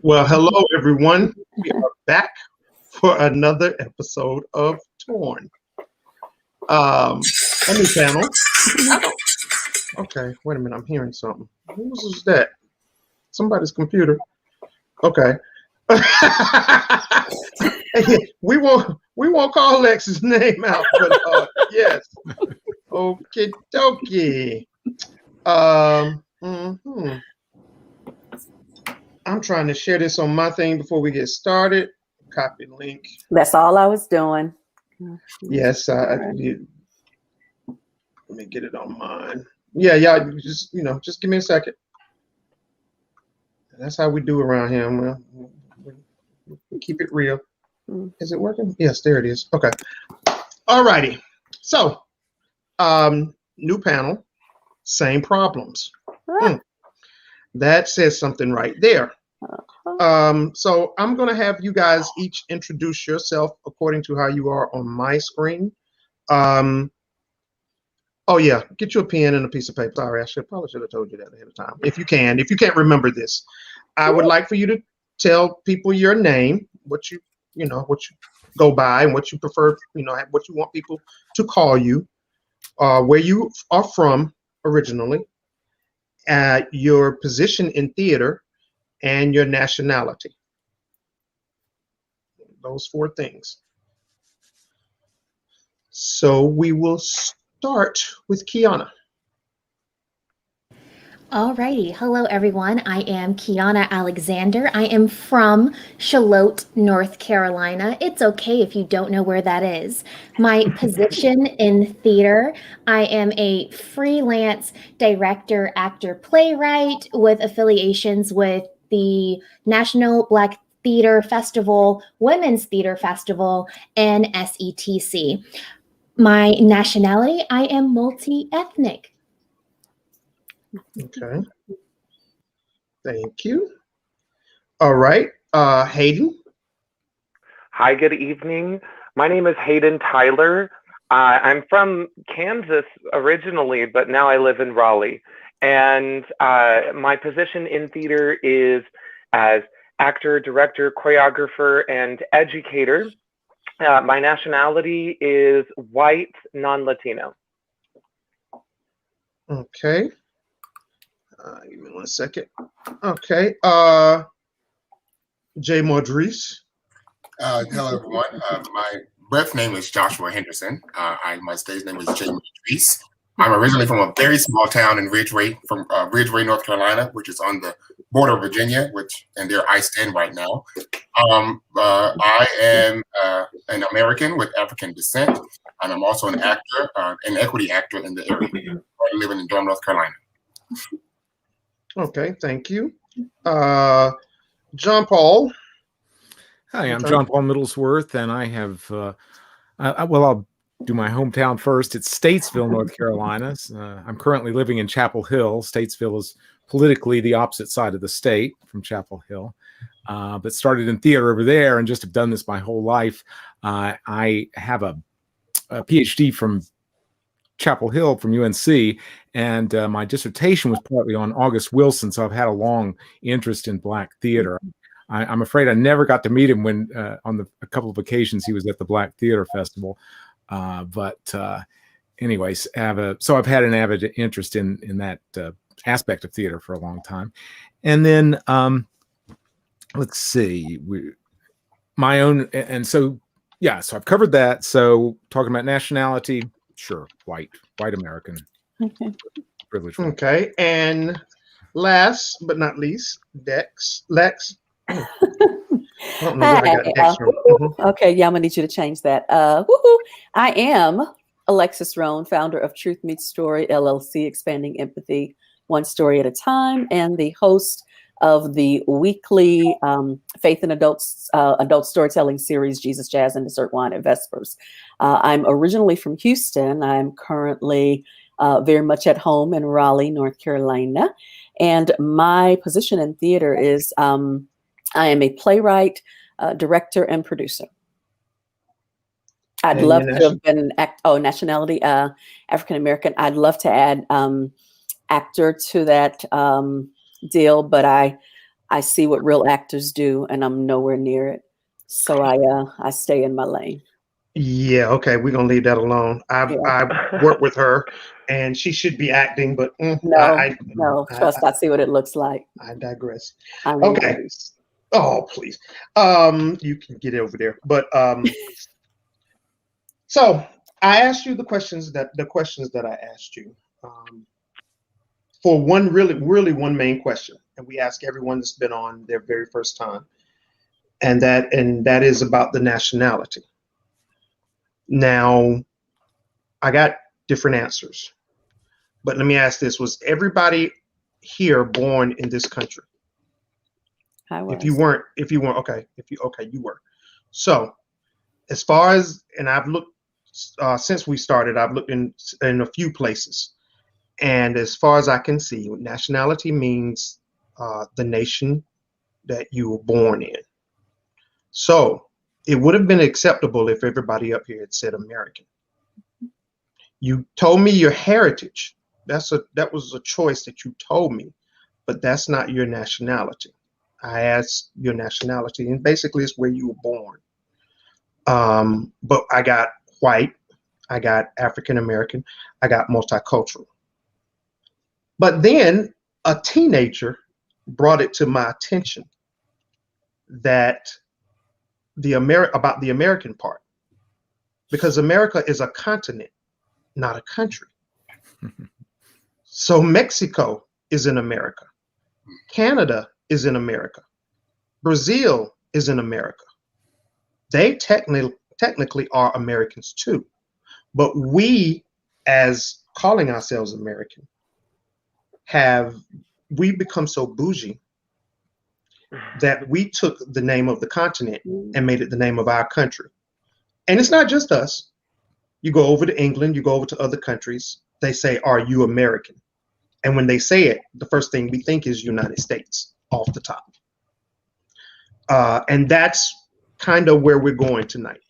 Well, hello everyone. We are back for another episode of Torn. A new panel. Okay, wait a minute. I'm hearing something. Whose is that? Somebody's computer. Okay. we won't call Lex's name out, but yes. Okie dokie. I'm trying to share this on my thing before we get started. Copy link. That's all I was doing. Yes, let me get it on mine. Yeah, y'all just just give me a second. That's how we do around here. We keep it real. Is it working? Yes, there it is. Okay. All righty. So, new panel, same problems. That says something right there. So I'm going to have you guys each introduce yourself according to how you are on my screen. Oh yeah, get you a pen and a piece of paper. Sorry, probably should have told you that ahead of time. If you can't remember this, I would like for you to tell people your name, what you go by, and what you prefer, what you want people to call you, where you are from originally, your position in theater, and your nationality. Those 4 things. So we will start with Kiana. Alrighty. Hello, everyone. I am Kiana Alexander. I am from Charlotte, North Carolina. It's okay if you don't know where that is. My position in theater, I am a freelance director, actor, playwright with affiliations with the National Black Theater Festival, Women's Theater Festival, and SETC. My nationality, I am multi-ethnic. Okay. Thank you. All right. Hayden. Hi, good evening. My name is Hayden Tyler. I'm from Kansas originally, but now I live in Raleigh. And my position in theater is as actor, director, choreographer, and educator. My nationality is white, non-Latino. Okay. Give me 1 second. Okay. Jay Maudrice. Hello, everyone. My birth name is Joshua Henderson. My stage name is Jay Maudrice. I'm originally from a very small town in Ridgeway, North Carolina, which is on the border of Virginia, and they're iced in right now. I am an American with African descent, and I'm also an actor, an equity actor in the area. I live in Durham, North Carolina. Okay, thank you. John Paul. Hi, I'm John Paul Middlesworth, and I have, I'll do my hometown first. It's Statesville, North Carolina. I'm currently living in Chapel Hill. Statesville is politically the opposite side of the state from Chapel Hill, but started in theater over there and just have done this my whole life. I have a PhD from Chapel Hill from UNC, and my dissertation was partly on August Wilson, so I've had a long interest in Black theater. I'm afraid I never got to meet him when on a couple of occasions he was at the Black Theater Festival. Anyways, so I've had an avid interest in that aspect of theater for a long time. And then let's see, my own, and so yeah, so I've covered that. So talking about nationality, sure, white American. Okay. Privilege. Okay, and last but not least, Lex. I don't know where I got Dex from. Okay, yeah, I'm gonna need you to change that. I am Alexis Rohn, founder of Truth Meets Story LLC, expanding empathy one story at a time, and the host of the weekly faith and adult storytelling series, Jesus, Jazz, and Dessert Wine at Vespers. I'm originally from Houston. I'm currently very much at home in Raleigh, North Carolina, and my position in theater is I am a playwright, director, and producer. I'd love to have been nationality, African American. I'd love to add actor to that deal, but I I see what real actors do, and I'm nowhere near it. So I stay in my lane. Yeah, okay, we're gonna leave that alone. I've worked with her, and she should be acting, but no, trust. I see what it looks like. I digress. I'm Okay. embarrassed. Oh, please. You can get over there. But so I asked you the questions that I asked you for one really one main question, and we ask everyone that's been on their very first time, and that is about the nationality. Now, I got different answers, but let me ask this: was everybody here born in this country? I was. If you weren't, okay. You were. So, as far as, and I've looked since we started, I've looked in a few places, and as far as I can see, nationality means the nation that you were born in. So, it would have been acceptable if everybody up here had said American. You told me your heritage. That was a choice that you told me, but that's not your nationality. I asked your nationality, and basically it's where you were born. But I got white, I got African American, I got multicultural. But then a teenager brought it to my attention that about the American part, because America is a continent, not a country. So Mexico is in America, Canada is in America, Brazil is in America. They technically are Americans too, but we, as calling ourselves American, we become so bougie that we took the name of the continent and made it the name of our country. And it's not just us. You go over to England, you go over to other countries, they say, "Are you American?" And when they say it, the first thing we think is United States off the top. And that's kind of where we're going tonight.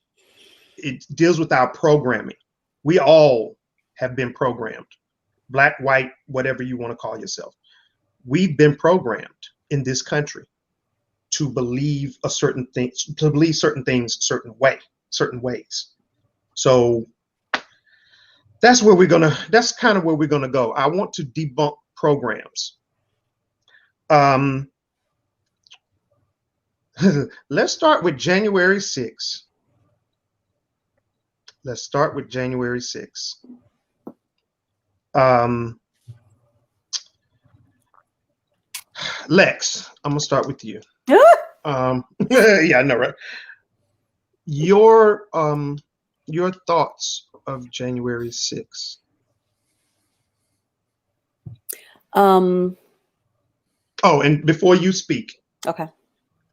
It deals with our programming. We all have been programmed, black, white, whatever you want to call yourself. We've been programmed in this country to believe certain things certain ways. So that's kind of where we're gonna go. I want to debunk programs. Let's start with January 6th. Let's start with January 6th. Lex, I'm gonna start with you. Yeah, I know, right? Your thoughts of January 6th. Oh, and before you speak, okay,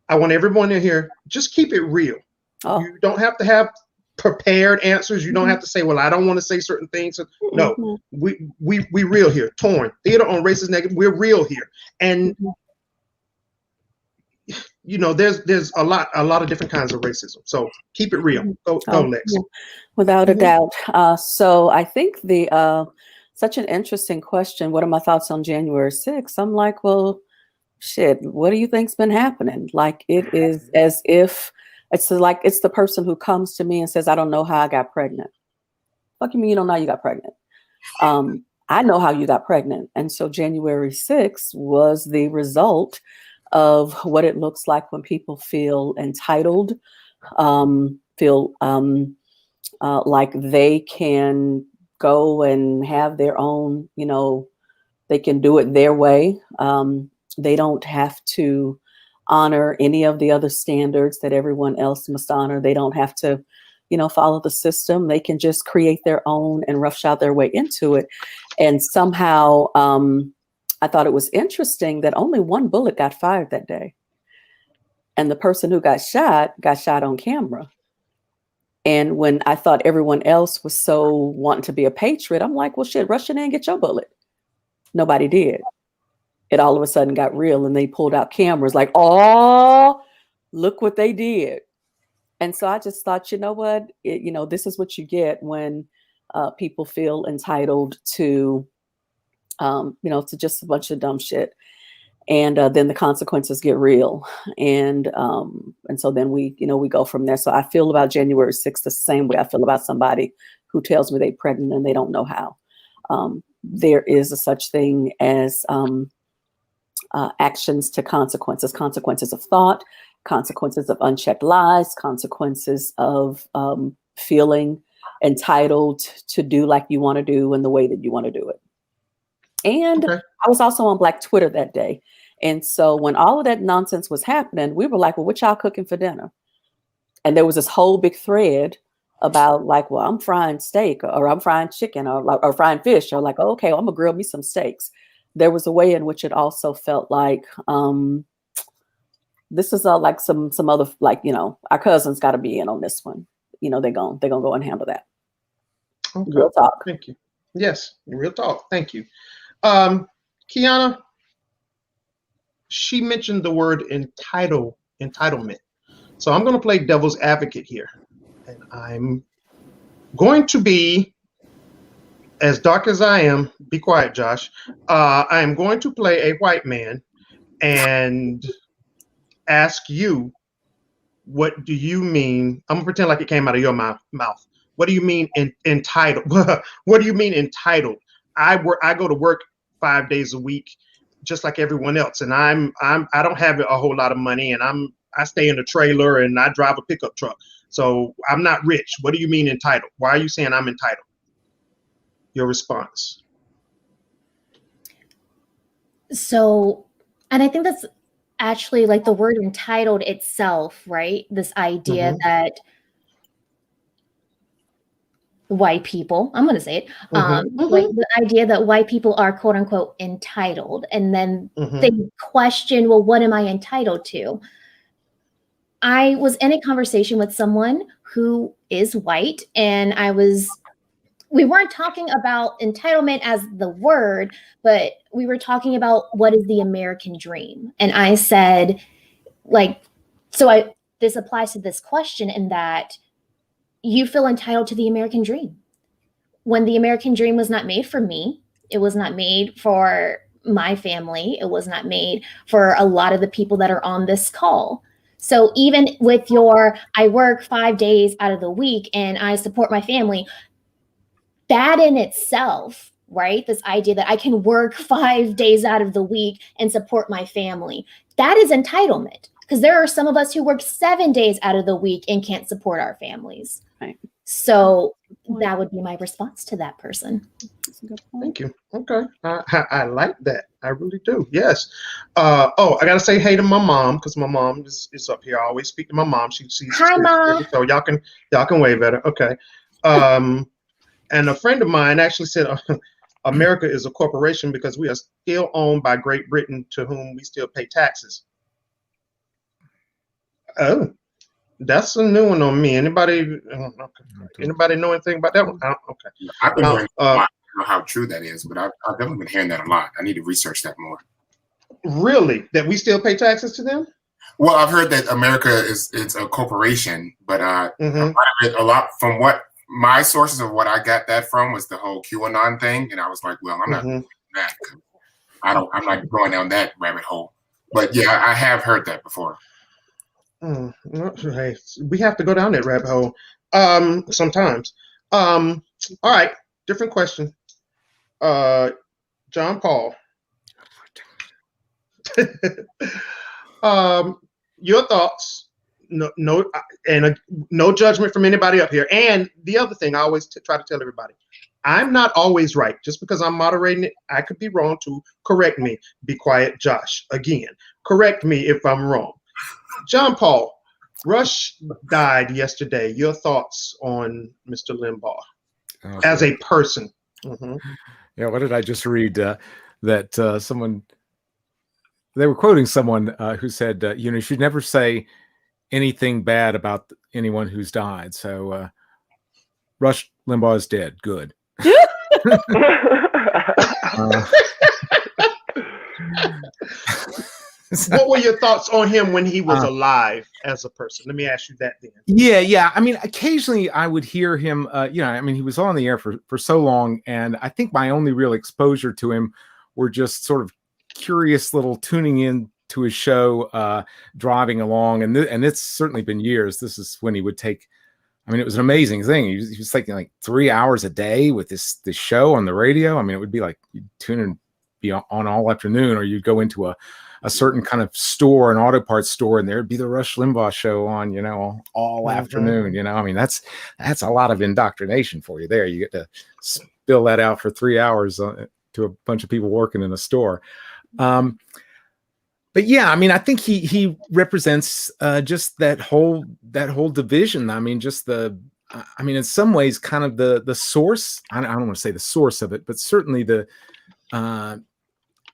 I want everyone in here, just keep it real. Oh. You don't have to have prepared answers. You don't have to say, "Well, I don't want to say certain things." No, we real here. Torn Theater on Racist Negative. We're real here, and you know, there's a lot of different kinds of racism. So keep it real. Go, Lex. Yeah. Without a doubt. So I think such an interesting question. What are my thoughts on January 6th? I'm like, well, shit, what do you think's been happening? Like, it is as if it's the person who comes to me and says, "I don't know how I got pregnant." Fuck you mean you don't know how you got pregnant? I know how you got pregnant. And so January 6th was the result of what it looks like when people feel entitled, feel like they can go and have their own, they can do it their way. They don't have to honor any of the other standards that everyone else must honor. They don't have to, follow the system. They can just create their own and roughshod their way into it. And somehow, I thought it was interesting that only one bullet got fired that day. And the person who got shot on camera. And when I thought everyone else was so wanting to be a patriot, I'm like, well, shit, rush in and get your bullet. Nobody did. It all of a sudden got real, and they pulled out cameras like, oh, look what they did. And so I just thought, you know what, this is what you get when people feel entitled to, to just a bunch of dumb shit. and then the consequences get real, and so then we go from there. So I feel about January 6th the same way I feel about somebody who tells me they're pregnant and they don't know how. There is a such thing as actions to consequences of thought, consequences of unchecked lies, consequences of feeling entitled to do like you want to do in the way that you want to do it. And Okay. I was also on Black Twitter that day. And so when all of that nonsense was happening, we were like, well, what y'all cooking for dinner? And there was this whole big thread about like, well, I'm frying steak, or I'm frying chicken, or frying fish, or like, oh, okay, well, I'm gonna grill me some steaks. There was a way in which it also felt like this is like some other, like, our cousins got to be in on this one. They're gonna go and handle that. Okay. Real talk. Thank you. Yes, real talk. Thank you. Kiana, she mentioned the word entitlement. So I'm going to play devil's advocate here. And I'm going to be, as dark as I am, be quiet, Josh. I am going to play a white man and ask you, what do you mean? I'm going to pretend like it came out of your mouth. What do you mean entitled? What do you mean entitled? I go to work 5 days a week, just like everyone else, and I don't have a whole lot of money, and I stay in a trailer and I drive a pickup truck, so I'm not rich. What do you mean entitled? Why are you saying I'm entitled? Your response. So, and I think that's actually like the word entitled itself, right? This idea that white people, I'm going to say it, like the idea that white people are quote unquote entitled, and then they question, well, what am I entitled to? I was in a conversation with someone who is white, and we weren't talking about entitlement as the word, but we were talking about what is the American dream. And I said, this applies to this question in that you feel entitled to the American dream. When the American dream was not made for me, it was not made for my family, it was not made for a lot of the people that are on this call. So even with I work 5 days out of the week and I support my family, that in itself, right? This idea that I can work 5 days out of the week and support my family, that is entitlement. Because there are some of us who work 7 days out of the week and can't support our families. Right. So that would be my response to that person. Thank you. Okay. I like that. I really do. Yes. I got to say hey to my mom, because my mom is up here. I always speak to my mom. She sees. Hi, Mom. So y'all can wave at her. Okay. And a friend of mine actually said America is a corporation because we are still owned by Great Britain, to whom we still pay taxes. Oh, that's a new one on me. Anybody know anything about that one? Okay. I've been hearing I don't know how true that is, but I've definitely been hearing that a lot. I need to research that more. Really? That we still pay taxes to them? Well, I've heard that America it's a corporation, but a lot from what my sources of what I got that from was the whole QAnon thing, and I was like, well, I'm not doing that. I'm not going down that rabbit hole. But yeah, I have heard that before. Hey, we have to go down that rabbit hole sometimes. All right, different question. John Paul. Your thoughts. No judgment from anybody up here. And the other thing I always try to tell everybody, I'm not always right. Just because I'm moderating it, I could be wrong too. Correct me. Be quiet, Josh. Again, correct me if I'm wrong. John Paul, Rush died yesterday. Your thoughts on Mr. Limbaugh as a person? Yeah, what did I just read? That someone, they were quoting someone who said, you should never say anything bad about anyone who's died. So Rush Limbaugh is dead. Good. What were your thoughts on him when he was alive as a person? Let me ask you that then. Yeah. I mean, occasionally I would hear him, he was on the air for so long. And I think my only real exposure to him were just sort of curious little tuning in to his show, driving along, and it's certainly been years. This is when he would take. I mean, it was an amazing thing. He was taking like 3 hours a day with this show on the radio. I mean, it would be like you'd tune in, be on all afternoon, or you'd go into a certain kind of store, an auto parts store, and there'd be the Rush Limbaugh show on, you know, all afternoon. You know, I mean, that's a lot of indoctrination for you there. You get to spill that out for 3 hours to a bunch of people working in a store. But yeah, I mean, I think he represents just that whole division. I mean, just in some ways, kind of the source. I don't want to say the source of it, but certainly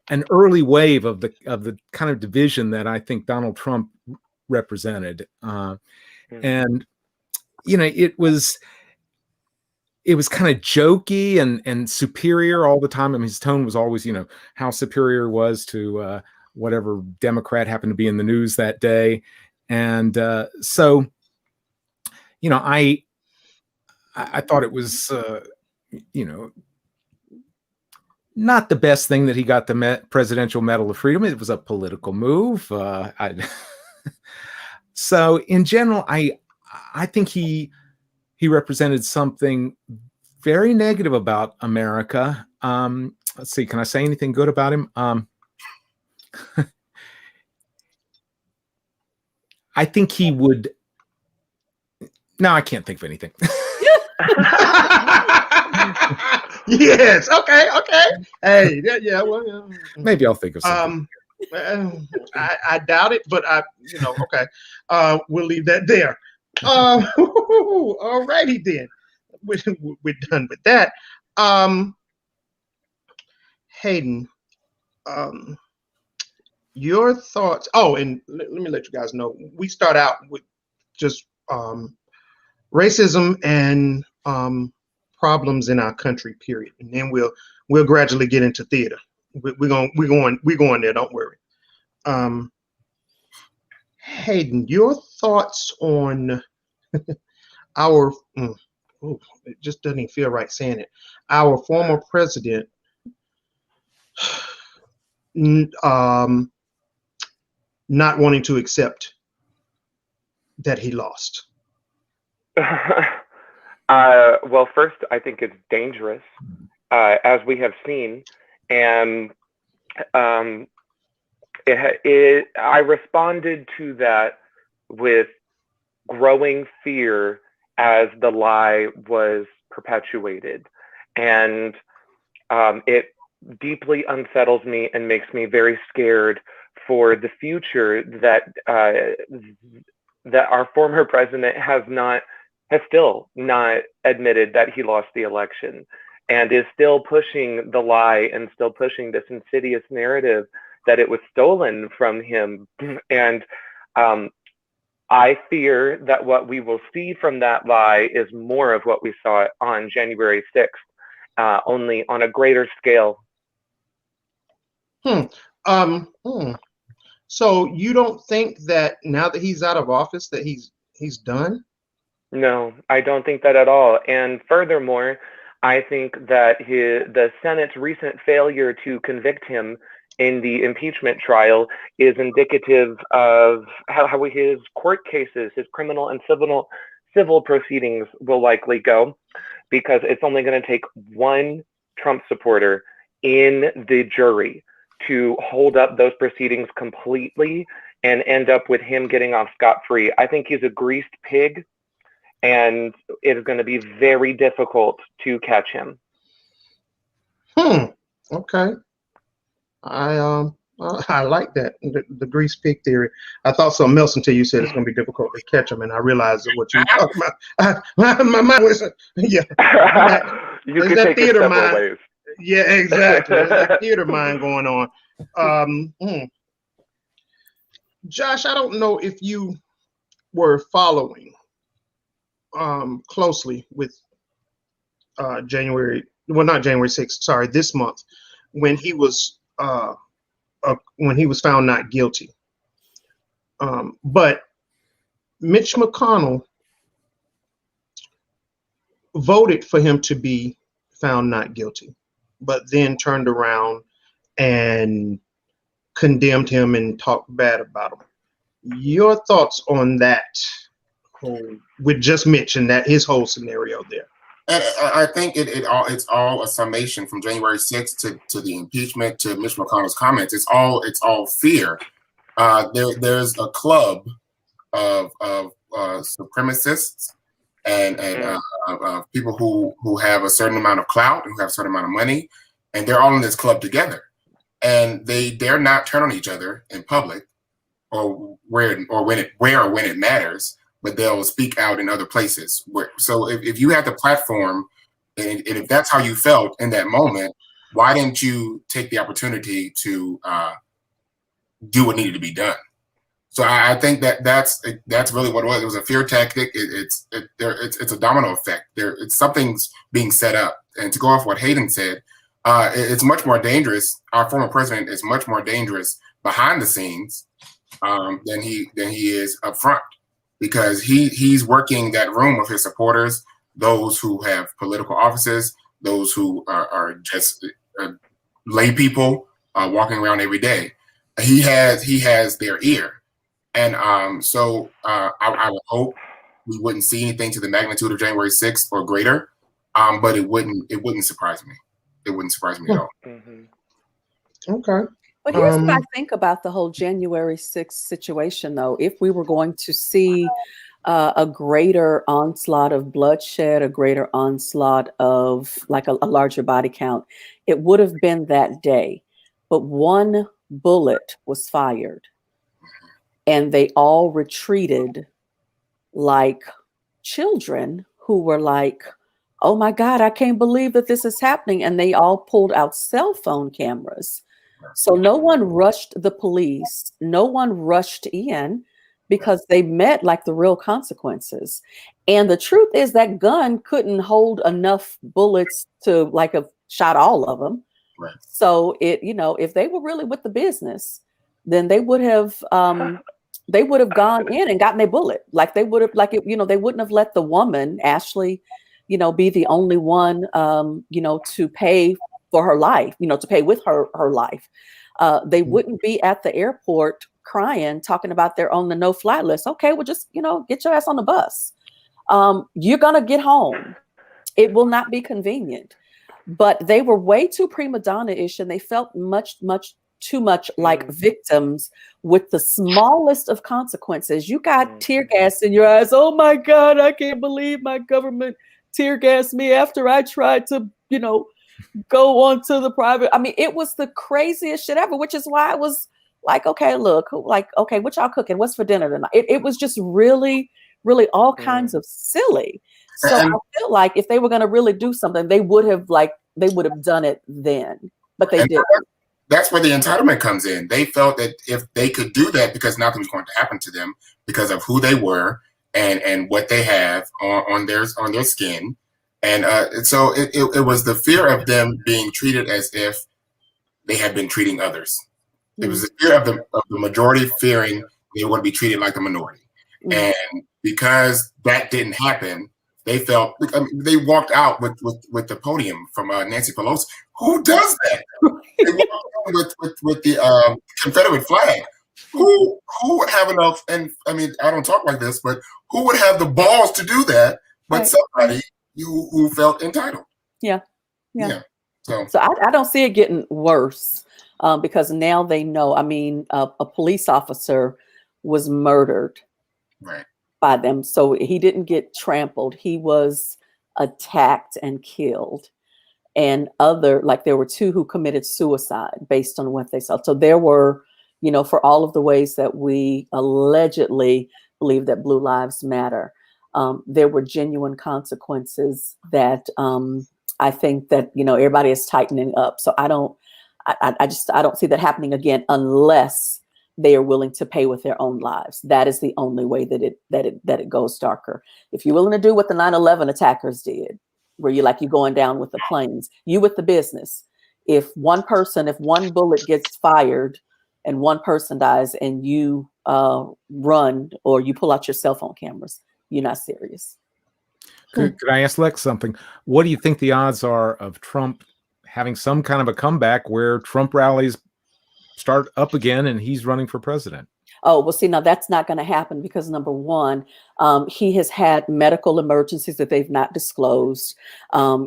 an early wave of the kind of division that I think Donald Trump represented. And you know, it was kind of jokey and superior all the time. I mean, his tone was always, you know, how superior it was to whatever Democrat happened to be in the news that day. And so, you know, I thought it was, you know, not the best thing that he got the Presidential Medal of Freedom. It was a political move. So in general, I think he represented something very negative about America. Let's see, can I say anything good about him? I think he would. No, I can't think of anything. Yes. Okay. Hey. Yeah. Well. Yeah. Maybe I'll think of something. I doubt it, but okay. We'll leave that there. Alrighty then. We're done with that. Hayden, your thoughts. Oh, and let me let you guys know. We start out with just racism and problems in our country, period, and then we'll gradually get into theater. We're going there. Don't worry. Hayden, your thoughts on our it just doesn't even feel right saying it. Our former president not wanting to accept that he lost. Well, first, I think it's dangerous, as we have seen, and I responded to that with growing fear as the lie was perpetuated, and it deeply unsettles me and makes me very scared for the future that our former president has still not admitted that he lost the election, and is still pushing the lie and still pushing this insidious narrative that it was stolen from him. And I fear that what we will see from that lie is more of what we saw on January 6th, only on a greater scale. So you don't think that now that he's out of office that he's done? No, I don't think that at all. And furthermore, I think that the Senate's recent failure to convict him in the impeachment trial is indicative of how his court cases, his criminal and civil proceedings will likely go, because it's only going to take one Trump supporter in the jury to hold up those proceedings completely and end up with him getting off scot-free. I think he's a greased pig, and it is going to be very difficult to catch him. Okay. I like that, the grease pig theory. I thought something else until you said it's going to be difficult to catch him, and I realized what you were talking about. My mind was, yeah. You could take it several ways. Yeah, exactly. There's that theater mind going on. Josh, I don't know if you were following closely with not January 6th, sorry, this month, when he was found not guilty. But Mitch McConnell voted for him to be found not guilty, but then turned around and condemned him and talked bad about him. Your thoughts on that? We just mentioned that his whole scenario there. And I think it's all a summation from January 6th to the impeachment to Mitch McConnell's comments. It's all fear. There's a club of supremacists and people who have a certain amount of clout, who have a certain amount of money, and they're all in this club together. And they dare not turn on each other in public, or when it matters, but they'll speak out in other places. So if you have the platform, and if that's how you felt in that moment, why didn't you take the opportunity to do what needed to be done? So I think that's really what it was. It was a fear tactic. It's a domino effect. Something's being set up. And to go off what Hayden said, it's much more dangerous. Our former president is much more dangerous behind the scenes than he is up front, because he's working that room of his supporters, those who have political offices, those who are just lay people walking around every day. He has their ear. And so I would hope we wouldn't see anything to the magnitude of January 6th or greater, but it wouldn't surprise me. It wouldn't surprise me at all. Mm-hmm. Okay. But here's what I think about the whole January 6th situation, though. If we were going to see a greater onslaught of bloodshed, a greater onslaught of like a larger body count, it would have been that day. But one bullet was fired, and they all retreated like children who were like, oh my God, I can't believe that this is happening. And they all pulled out cell phone cameras. So no one rushed the police. No one rushed in, because they met like the real consequences. And the truth is that gun couldn't hold enough bullets to like have shot all of them. Right. So if they were really with the business, then they would have gone in and gotten a bullet. Like they would have, they wouldn't have let the woman, Ashley, be the only one, to pay for her life, to pay with her life. They wouldn't be at the airport crying, talking about they're on the no-fly list. Okay, well, just, get your ass on the bus. You're going to get home. It will not be convenient. But they were way too prima donna-ish, and they felt much too much like victims with the smallest of consequences. You got tear gas in your eyes. Oh my God, I can't believe my government tear gassed me after I tried to, go on to the private. I mean, it was the craziest shit ever, which is why I was like, okay, look, okay, what y'all cooking? What's for dinner tonight? It was just really, really all kinds of silly. So I feel like if they were going to really do something, they would have done it then, but they didn't. That's where the entitlement comes in. They felt that if they could do that, because nothing was going to happen to them because of who they were and what they have on their skin. And so it was the fear of them being treated as if they had been treating others. It was the fear of the majority fearing they want to be treated like the minority. And because that didn't happen, they felt, they walked out with the podium from Nancy Pelosi. Who does that? They walked out with the Confederate flag. Who would have enough? And I mean, I don't talk like this, but who would have the balls to do that? But somebody who felt entitled. Yeah. So I don't see it getting worse, because now they know. I mean, a police officer was murdered by them. So he didn't get trampled. He was attacked and killed. And there were two who committed suicide based on what they saw. So there were, for all of the ways that we allegedly believe that Blue Lives Matter, there were genuine consequences that I think that, everybody is tightening up. So I don't see that happening again unless they are willing to pay with their own lives. That is the only way that it goes darker. If you're willing to do what the 9/11 attackers did, where you're going down with the planes, you with the business. If one bullet gets fired and one person dies and you run or you pull out your cell phone cameras, you're not serious. Could I ask Lex something? What do you think the odds are of Trump having some kind of a comeback where Trump rallies start up again and he's running for president? Oh, well, see, now that's not going to happen because number one, he has had medical emergencies that they've not disclosed.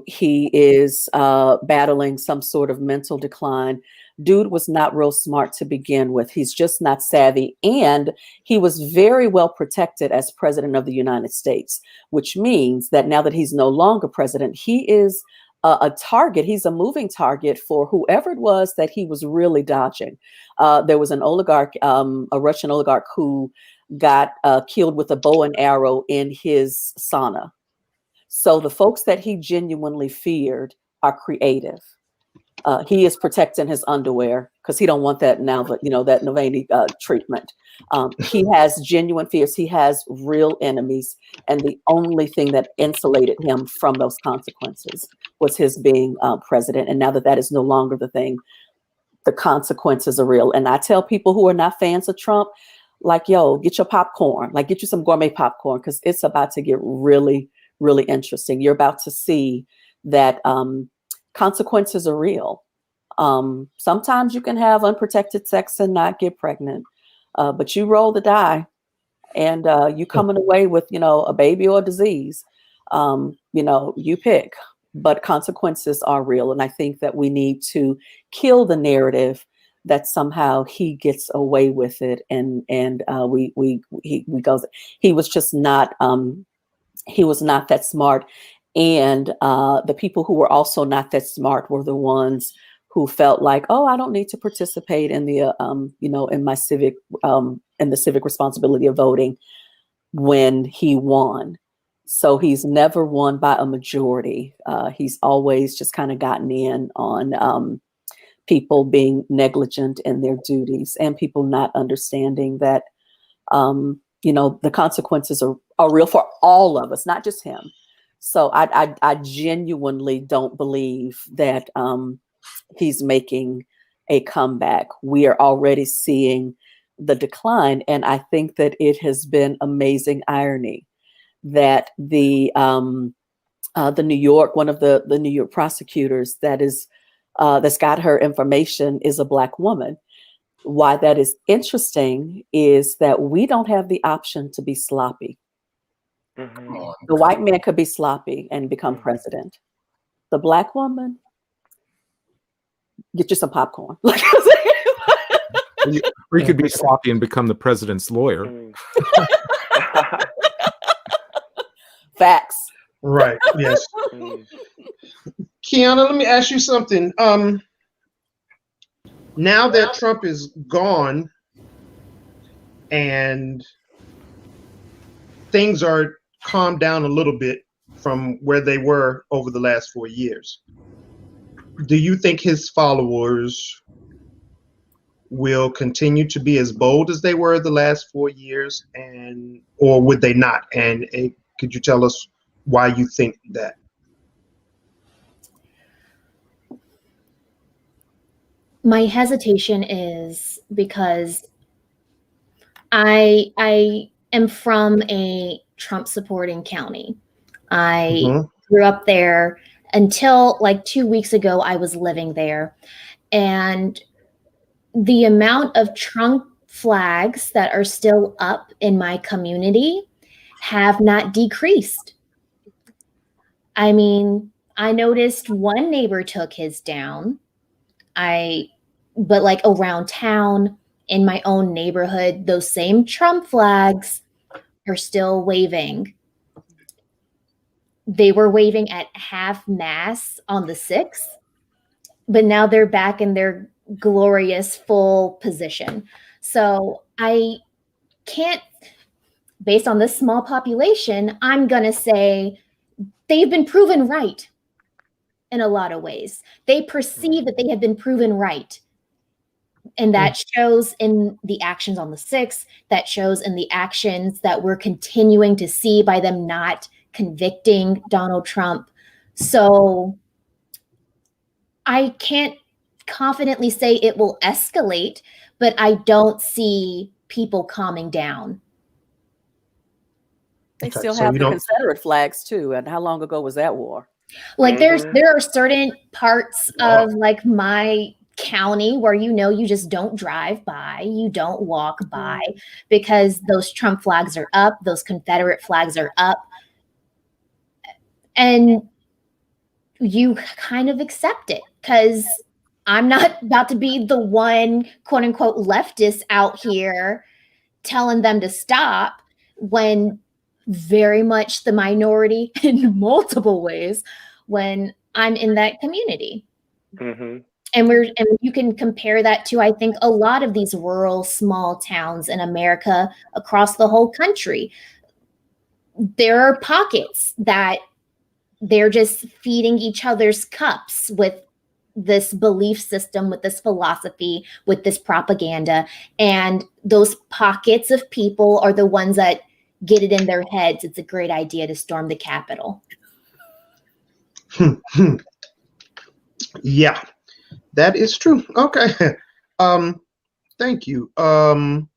He is battling some sort of mental decline. Dude was not real smart to begin with. He's just not savvy. And he was very well protected as president of the United States, which means that now that he's no longer president, he is a target. He's a moving target for whoever it was that he was really dodging. There was an oligarch, a Russian oligarch, who got killed with a bow and arrow in his sauna. So the folks that he genuinely feared are creative. He is protecting his underwear because he don't want that now, but that Navalny treatment. He has genuine fears. He has real enemies. And the only thing that insulated him from those consequences was his being president. And now that that is no longer the thing, the consequences are real. And I tell people who are not fans of Trump, like, yo, get your popcorn, like get you some gourmet popcorn, because it's about to get really, really interesting. You're about to see that consequences are real. Sometimes you can have unprotected sex and not get pregnant, but you roll the die and you coming away with, a baby or a disease. You pick, but consequences are real. And I think that we need to kill the narrative that somehow he gets away with it. And he goes, he was just not, he was not that smart. And the people who were also not that smart were the ones who felt like, oh, I don't need to participate in the, in my civic, in the civic responsibility of voting when he won. So he's never won by a majority. He's always just kind of gotten in on people being negligent in their duties and people not understanding that, the consequences are real for all of us, not just him. So I genuinely don't believe that he's making a comeback. We are already seeing the decline. And I think that it has been amazing irony that the New York, one of the New York prosecutors that's got her information is a Black woman. Why that is interesting is that we don't have the option to be sloppy. Mm-hmm. The white man could be sloppy and become president. The Black woman, get you some popcorn. Or you could be sloppy and become the president's lawyer. Facts. Right. Yes. Kiana, let me ask you something. Now that Trump is gone and things are calmed down a little bit from where they were over the last 4 years, do you think his followers will continue to be as bold as they were the last 4 years, or would they not? And could you tell us why you think that? My hesitation is because I am from a Trump supporting county. I grew up there until like 2 weeks ago. I was living there, and the amount of Trump flags that are still up in my community have not decreased. I mean, I noticed one neighbor took his down. But like around town, in my own neighborhood, those same Trump flags are still waving. They were waving at half mast on the 6th, but now they're back in their glorious full position. So I can't, based on this small population, I'm going to say they've been proven right in a lot of ways. They perceive that they have been proven right. And that shows in the actions on the 6th, that shows in the actions that we're continuing to see by them not convicting Donald Trump. So I can't confidently say it will escalate, but I don't see people calming down. They still have the Confederate flags too. And how long ago was that war? Like there are certain parts of like my county where you just don't drive by, you don't walk by, because those Trump flags are up, those Confederate flags are up, and you kind of accept it, because I'm not about to be the one quote unquote leftist out here telling them to stop, when very much the minority in multiple ways when I'm in that community. Mm-hmm. And you can compare that to, I think, a lot of these rural small towns in America across the whole country. There are pockets that they're just feeding each other's cups with this belief system, with this philosophy, with this propaganda. And those pockets of people are the ones that get it in their heads it's a great idea to storm the Capitol. Yeah, that is true. Okay. Thank you. I'm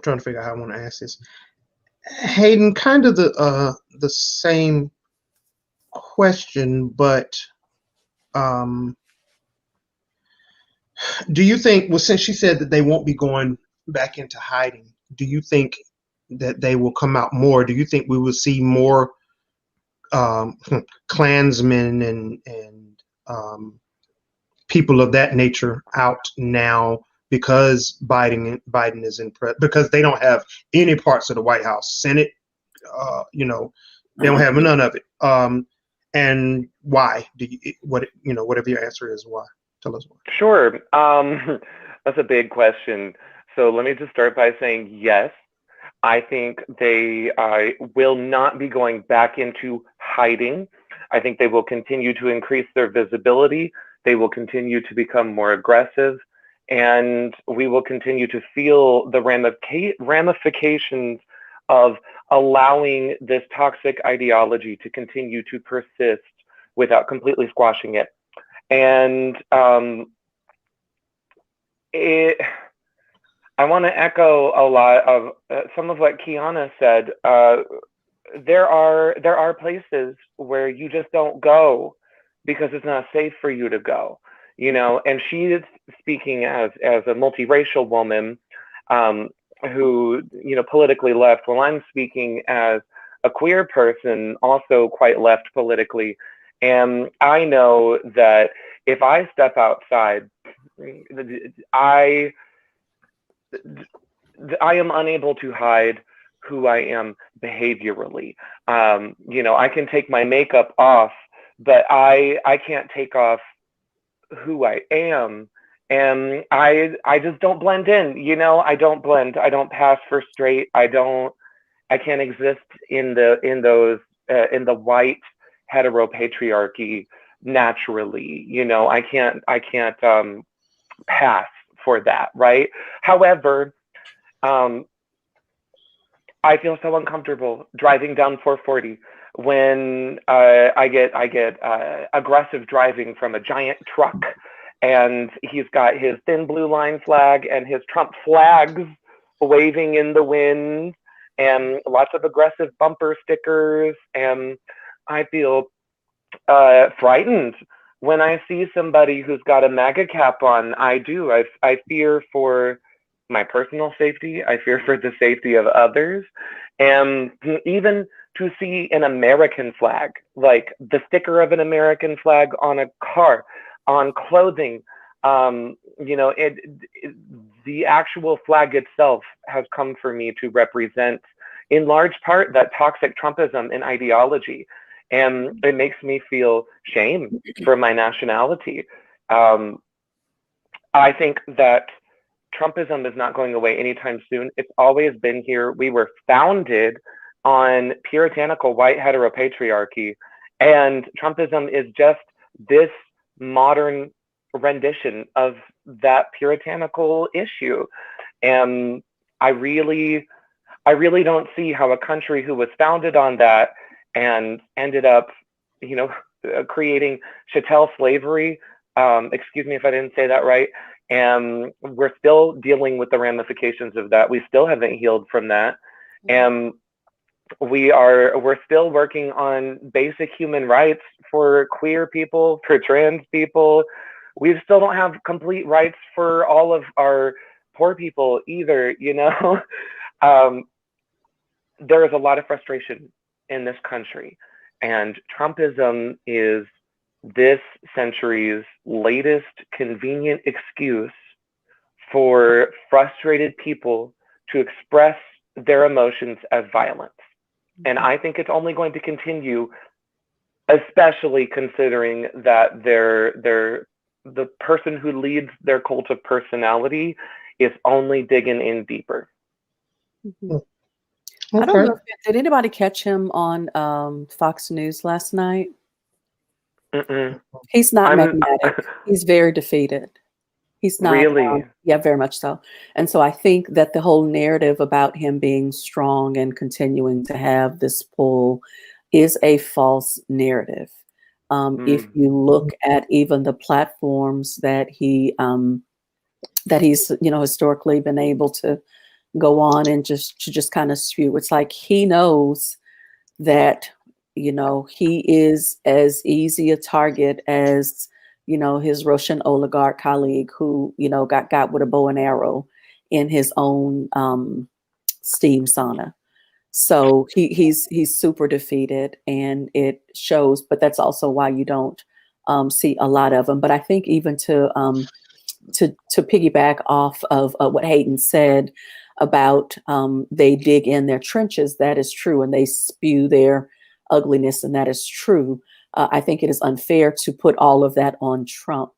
trying to figure out how I want to ask this. Hayden, kind of the same question, but do you think, well, since she said that they won't be going back into hiding, do you think that they will come out more? Do you think we will see more Klansmen and people of that nature out now because Biden is in because they don't have any parts of the White House, Senate, they don't have none of it. And why? Whatever your answer is, why? Tell us why. Sure. That's a big question. So let me just start by saying yes. I think they will not be going back into hiding. I think they will continue to increase their visibility. They will continue to become more aggressive, and we will continue to feel the ramifications of allowing this toxic ideology to continue to persist without completely squashing it. And I want to echo a lot of some of what Kiana said. There are places where you just don't go because it's not safe for you to go, and she is speaking as a multiracial woman who, politically left, while I'm speaking as a queer person, also quite left politically. And I know that if I step outside, I am unable to hide who I am behaviorally. I can take my makeup off, but I can't take off who I am. And I just don't blend in, I don't blend. I don't pass for straight. I can't exist in the white heteropatriarchy naturally. I can't pass for that, right? However, I feel so uncomfortable driving down 440 when I get aggressive driving from a giant truck, and he's got his thin blue line flag and his Trump flags waving in the wind, and lots of aggressive bumper stickers, and I feel frightened when I see somebody who's got a MAGA cap on. I do. I fear for my personal safety. I fear for the safety of others. And even to see an American flag, like the sticker of an American flag on a car, on clothing, the actual flag itself has come for me to represent, in large part, that toxic Trumpism and ideology. And it makes me feel shame for my nationality. I think that Trumpism is not going away anytime soon. It's always been here. We were founded on puritanical white heteropatriarchy, and Trumpism is just this modern rendition of that puritanical issue. And I really don't see how a country who was founded on that and ended up, creating chattel slavery. Excuse me if I didn't say that right. And we're still dealing with the ramifications of that. We still haven't healed from that. And we're still working on basic human rights for queer people, for trans people. We still don't have complete rights for all of our poor people either, you know. There is a lot of frustration in this country, and Trumpism is this century's latest convenient excuse for frustrated people to express their emotions as violence. And I think it's only going to continue, especially considering that the person who leads their cult of personality is only digging in deeper. Mm-hmm. Okay. I don't know. Did anybody catch him on Fox News last night? Mm-mm. He's not magnetic. He's very defeated. He's not really. Yeah, very much so. And so I think that the whole narrative about him being strong and continuing to have this pull is a false narrative. If you look at even the platforms that he's historically been able to go on and just kind of spew, it's like he knows that he is as easy a target as his Russian oligarch colleague who got with a bow and arrow in his own steam sauna. So he's super defeated, and it shows. But that's also why you don't see a lot of him. But I think even to piggyback off of what Hayden said about they dig in their trenches, that is true, and they spew their ugliness, and that is true. I think it is unfair to put all of that on Trump,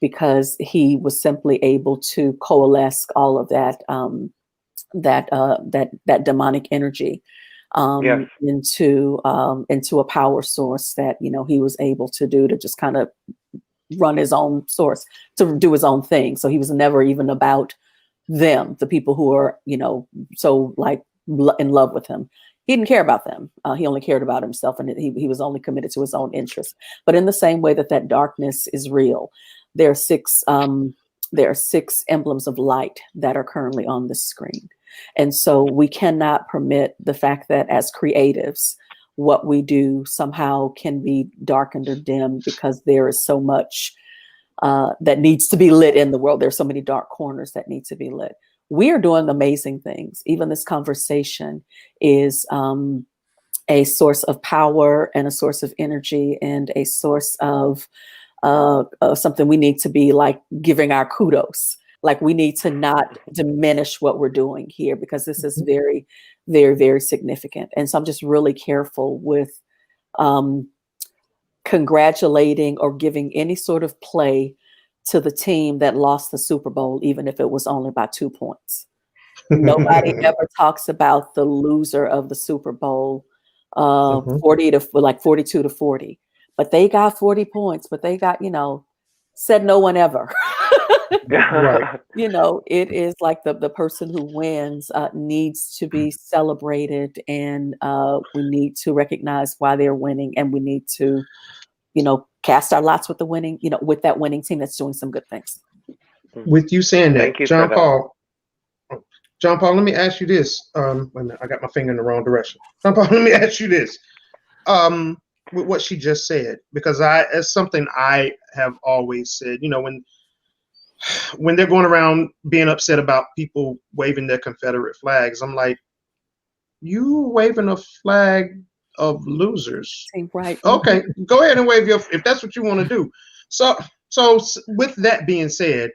because he was simply able to coalesce all of that that demonic energy into a power source that he was able to do, to just kind of run his own source, to do his own thing. So he was never even about them, the people who are so like in love with him. He didn't care about them. He only cared about himself, and he was only committed to his own interests. But in the same way that darkness is real, there are six emblems of light that are currently on the screen. And so we cannot permit the fact that as creatives, what we do somehow can be darkened or dimmed, because there is so much that needs to be lit in the world. There's so many dark corners that need to be lit. We are doing amazing things. Even this conversation is a source of power and a source of energy and a source of something we need to be like giving our kudos. Like, we need to not diminish what we're doing here, because this is very, very, very significant. And so I'm just really careful with congratulating or giving any sort of play to the team that lost the Super Bowl, even if it was only by 2 points. Nobody ever talks about the loser of the Super Bowl, 42 to 40. But they got 40 points, but they got, said no one ever. Right. It is like the person who wins needs to be celebrated, and we need to recognize why they're winning, and we need to, cast our lots with the winning, with that winning team that's doing some good things. With you saying that, Thank you, John Paul, let me ask you this. Wait a minute, I got my finger in the wrong direction. John Paul, let me ask you this. With what she just said, because it's something I have always said, when they're going around being upset about people waving their Confederate flags, I'm like, you waving a flag of losers. Right. Okay, go ahead and wave if that's what you want to do. So with that being said,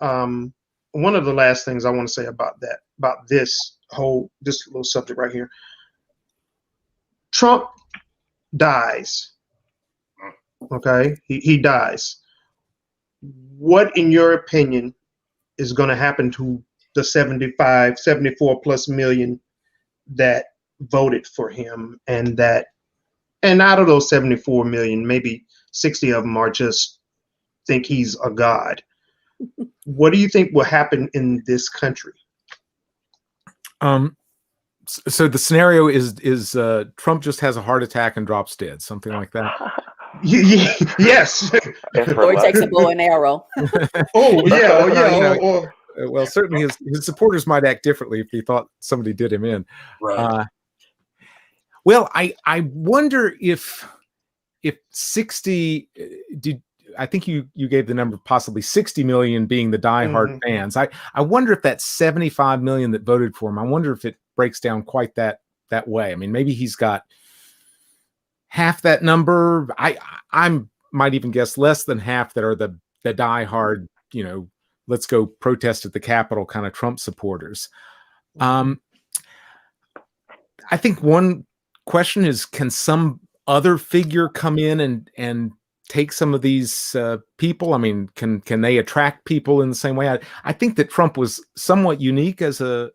one of the last things I want to say about this little subject right here, Trump dies. Okay, he dies. What, in your opinion, is going to happen to the 74 plus million that voted for him, and out of those 74 million, maybe 60 of them are just think he's a god? What do you think will happen in this country? So the scenario is Trump just has a heart attack and drops dead, something like that. Yes. Or he takes a bow and arrow. Well, certainly his supporters might act differently if he thought somebody did him in. Right. Well, I wonder if 60 did. I think you gave the number possibly 60 million being the diehard fans. I wonder if that 75 million that voted for him, I wonder if it breaks down quite that way. I mean, maybe he's got half that number. I might even guess less than half that are the diehard, let's go protest at the Capitol kind of Trump supporters. I think one question is, can some other figure come in and take some of these people? I mean, can they attract people in the same way? I think that Trump was somewhat unique as a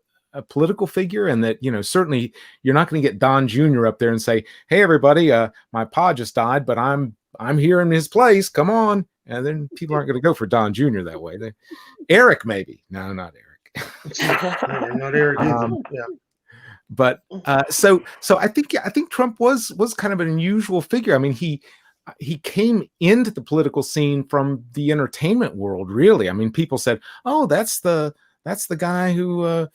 political figure, and that, certainly you're not going to get Don Jr. up there and say, "Hey, everybody, my pa just died, but I'm here in his place. Come on." And then people aren't going to go for Don Jr. that way. Eric, maybe. No, not Eric. Not Eric either. Yeah. But so I think Trump was kind of an unusual figure. I mean, he came into the political scene from the entertainment world, really. I mean, people said, "Oh, that's the guy who would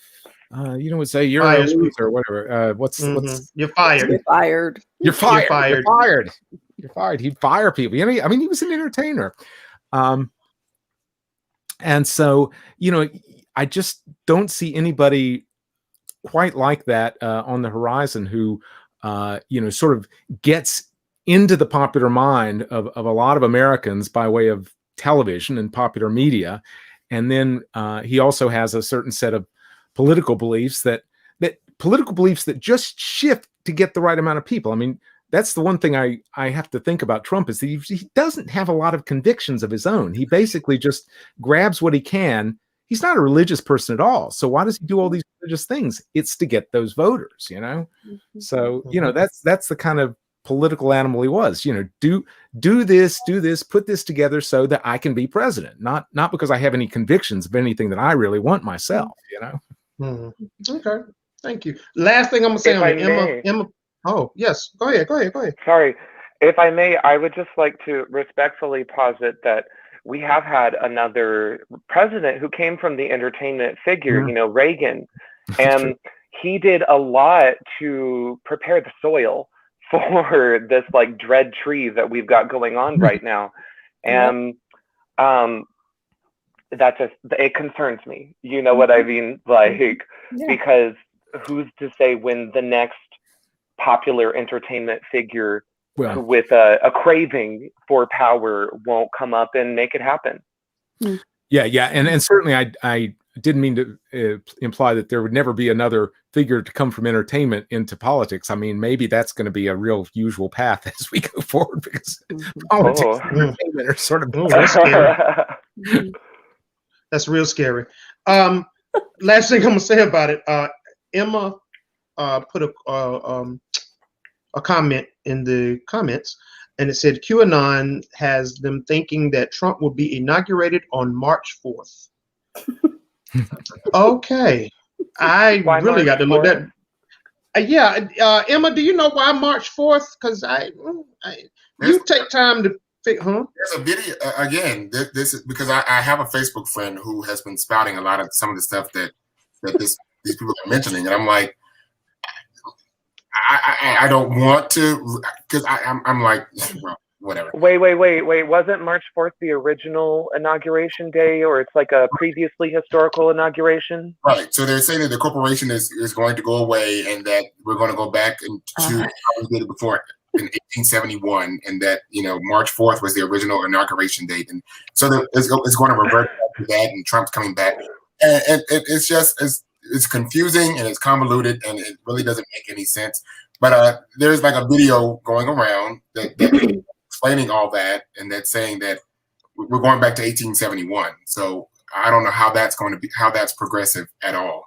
say you're a loser," or whatever. What's you're fired. You're fired. You're fired. You're fired. You're fired. He'd fire people. I mean, he was an entertainer. And so, I just don't see anybody quite like that on the horizon who, sort of gets into the popular mind of a lot of Americans by way of television and popular media. And then he also has a certain set of political beliefs that just shift to get the right amount of people. I mean, that's the one thing I have to think about Trump, is that he doesn't have a lot of convictions of his own. He basically just grabs what he can. He's not a religious person at all. So why does he do all these religious things? It's to get those voters, So, that's the kind of political animal he was. Do this, put this together so that I can be president. Not because I have any convictions of anything that I really want myself, Okay. Thank you. Last thing I'm gonna say on Emma. Oh, yes. Go ahead. Sorry. If I may, I would just like to respectfully posit that we have had another president who came from the entertainment figure, Reagan, and he did a lot to prepare the soil for this like dread tree that we've got going on right now. And it concerns me. You know what I mean? Like, because who's to say when the next popular entertainment figure with a craving for power won't come up and make it happen? Yeah. And certainly I didn't mean to imply that there would never be another figure to come from entertainment into politics. I mean, maybe that's going to be a real usual path as we go forward, because politics and entertainment are sort of that's scary. That's real scary. Last thing I'm gonna say about it, Emma put a comment in the comments, and it said QAnon has them thinking that Trump will be inaugurated on March 4th. Okay, Why really March got to look 4th? at. Emma, do you know why March 4th? Because you take time to figure, huh? There's a video again. This is because I have a Facebook friend who has been spouting a lot of some of the stuff that these people are mentioning, and I'm like, I don't want to, because I'm like, well, whatever. Wait. Wasn't March 4th the original inauguration day, or it's like a previously historical inauguration? Right. So they're saying that the corporation is going to go away, and that we're going to go back to how we did it before in 1871, and that March 4th was the original inauguration date, and so it's going to revert back to that, and Trump's coming back, and it's just it's confusing and it's convoluted, and it really doesn't make any sense. But there's like a video going around that explaining all that, and that's saying that we're going back to 1871. So I don't know how that's progressive at all.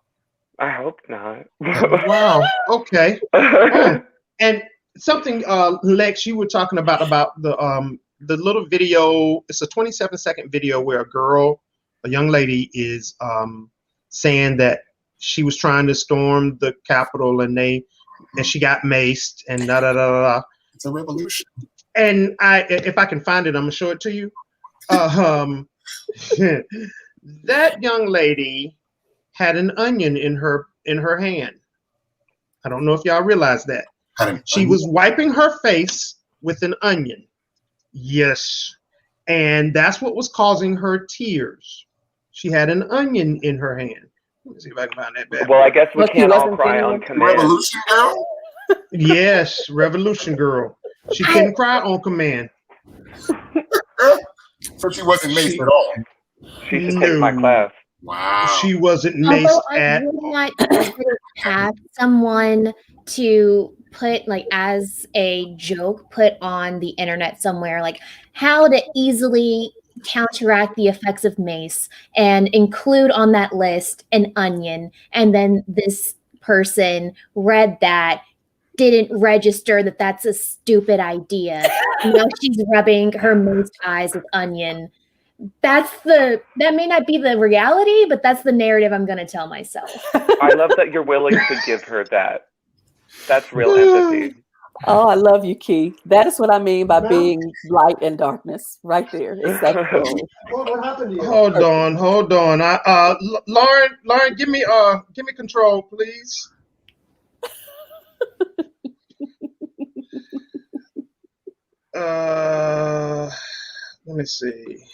I hope not. Wow. Okay. And something, Lex, you were talking about the little video. It's a 27-second video where a young lady is saying that she was trying to storm the Capitol, and she got maced and da da da da. It's a revolution. And if I can find it, I'm gonna show it to you. That young lady had an onion in her hand. I don't know if y'all realize that. She was wiping her face with an onion. Yes. And that's what was causing her tears. She had an onion in her hand. Let me see if I can find that bad. Well, I guess we can't all cry on command. Revolution girl? Yes, Revolution girl. She couldn't cry on command. So she wasn't maced at all. She should take my class. Wow. She wasn't maced at all. I would not have someone to put, like, as a joke, put on the internet somewhere, like how to easily counteract the effects of mace, and include on that list an onion. And then this person read that, didn't register that that's a stupid idea. Now she's rubbing her maced eyes with onion. That may not be the reality, but that's the narrative I'm going to tell myself. I love that you're willing to give her that. That's real empathy. Oh, I love you, Key. That is what I mean by being light and darkness. Right there. Is that what happened to you? Hold on. Lauren, give me control, please. Let me see.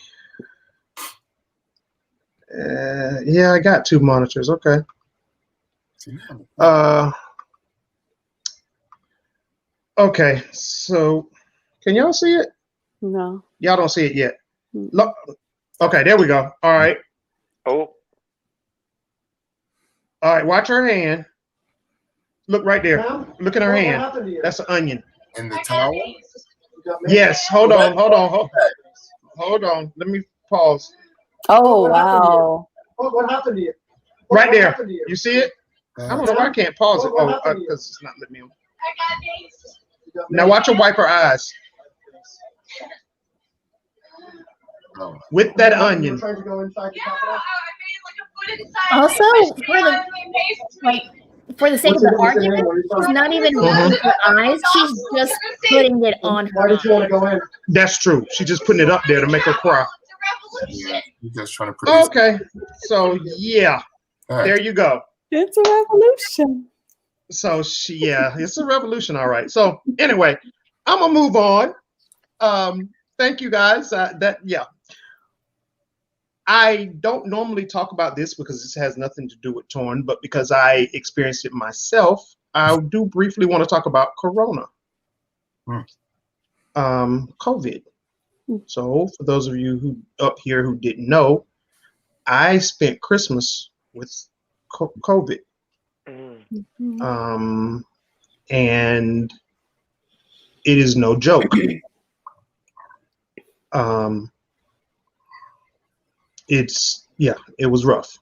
Yeah, I got 2 monitors. Okay. Okay, so can y'all see it? No. Y'all don't see it yet. Look. Okay, there we go. All right. Oh. All right, watch her hand. Look right there. Look at her hand. That's an onion. In the towel? Yes, hold on. Let me pause. Oh, wow. What happened to you? Right there. You see it? I don't know why I can't pause it. Oh, because it's not letting me. Now watch her wipe her eyes. With that onion. Also, for the sake of the argument, she's not even rubbing her eyes. She's just putting it on her. Why did you want to go in? That's true. She's just putting it up there to make her cry. Yeah, you're just trying to produce. Okay. So yeah, there you go. It's a revolution. So it's a revolution. All right. So anyway, I'm gonna move on. Thank you guys. I don't normally talk about this because this has nothing to do with Torn, but because I experienced it myself, I do briefly want to talk about Corona, COVID. So for those of you who up here who didn't know, I spent Christmas with COVID. And it is no joke. It was rough.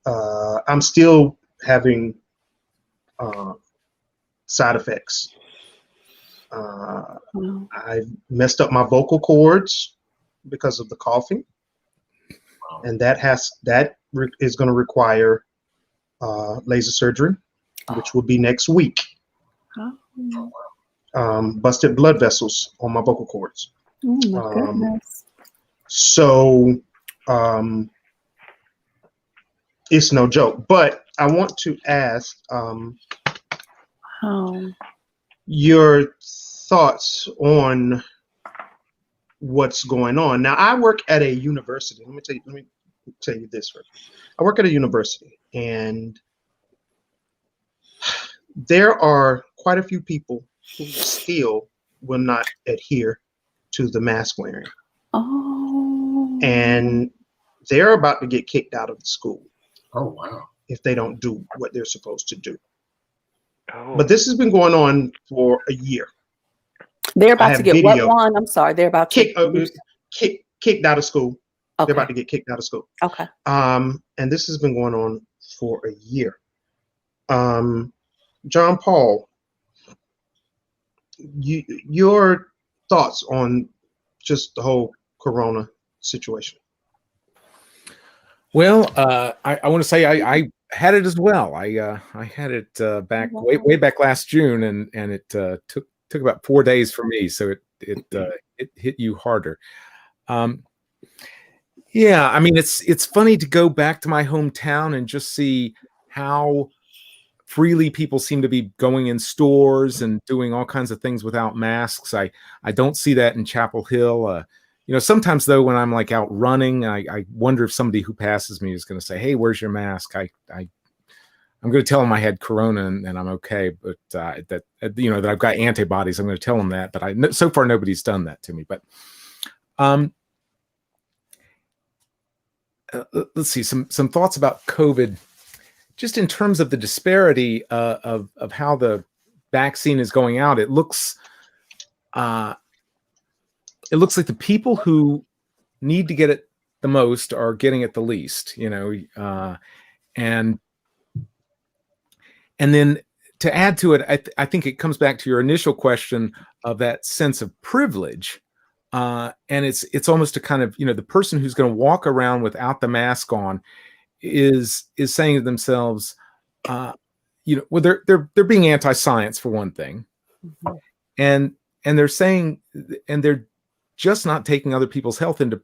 I'm still having side effects. I messed up my vocal cords because of the coughing, and that is going to require laser surgery, which will be next week. Busted blood vessels on my vocal cords. Oh my goodness. So it's no joke. But I want to ask your thoughts on what's going on. Now, I work at a university. Let me tell you this first. I work at a university, and there are quite a few people who still will not adhere to the mask wearing. Oh. And they're about to get kicked out of the school. Oh, wow. If they don't do what they're supposed to do. Oh. But this has been going on for a year. They're about to get what one? I'm sorry. They're about to kicked out of school. Okay. They're about to get kicked out of school. Okay. And this has been going on for a year. John Paul, your thoughts on just the whole Corona situation? Well, I want to say I had it as well. I had it back way back last June, and it took about 4 days for me. So it hit you harder. Yeah, I mean it's funny to go back to my hometown and just see how freely people seem to be going in stores and doing all kinds of things without masks. I don't see that in Chapel Hill. Sometimes though, when I'm like out running, I wonder if somebody who passes me is going to say, "Hey, where's your mask?" I'm going to tell them I had corona and I'm okay, but that I've got antibodies. I'm going to tell them that, but so far nobody's done that to me. But let's see some thoughts about COVID. Just in terms of the disparity of how the vaccine is going out, it looks like the people who need to get it the most are getting it the least, and then to add to it, I think it comes back to your initial question of that sense of privilege, and it's almost a kind of the person who's going to walk around without the mask on is saying to themselves, well, they're being anti-science for one thing, and they're saying, and they're just not taking other people's health into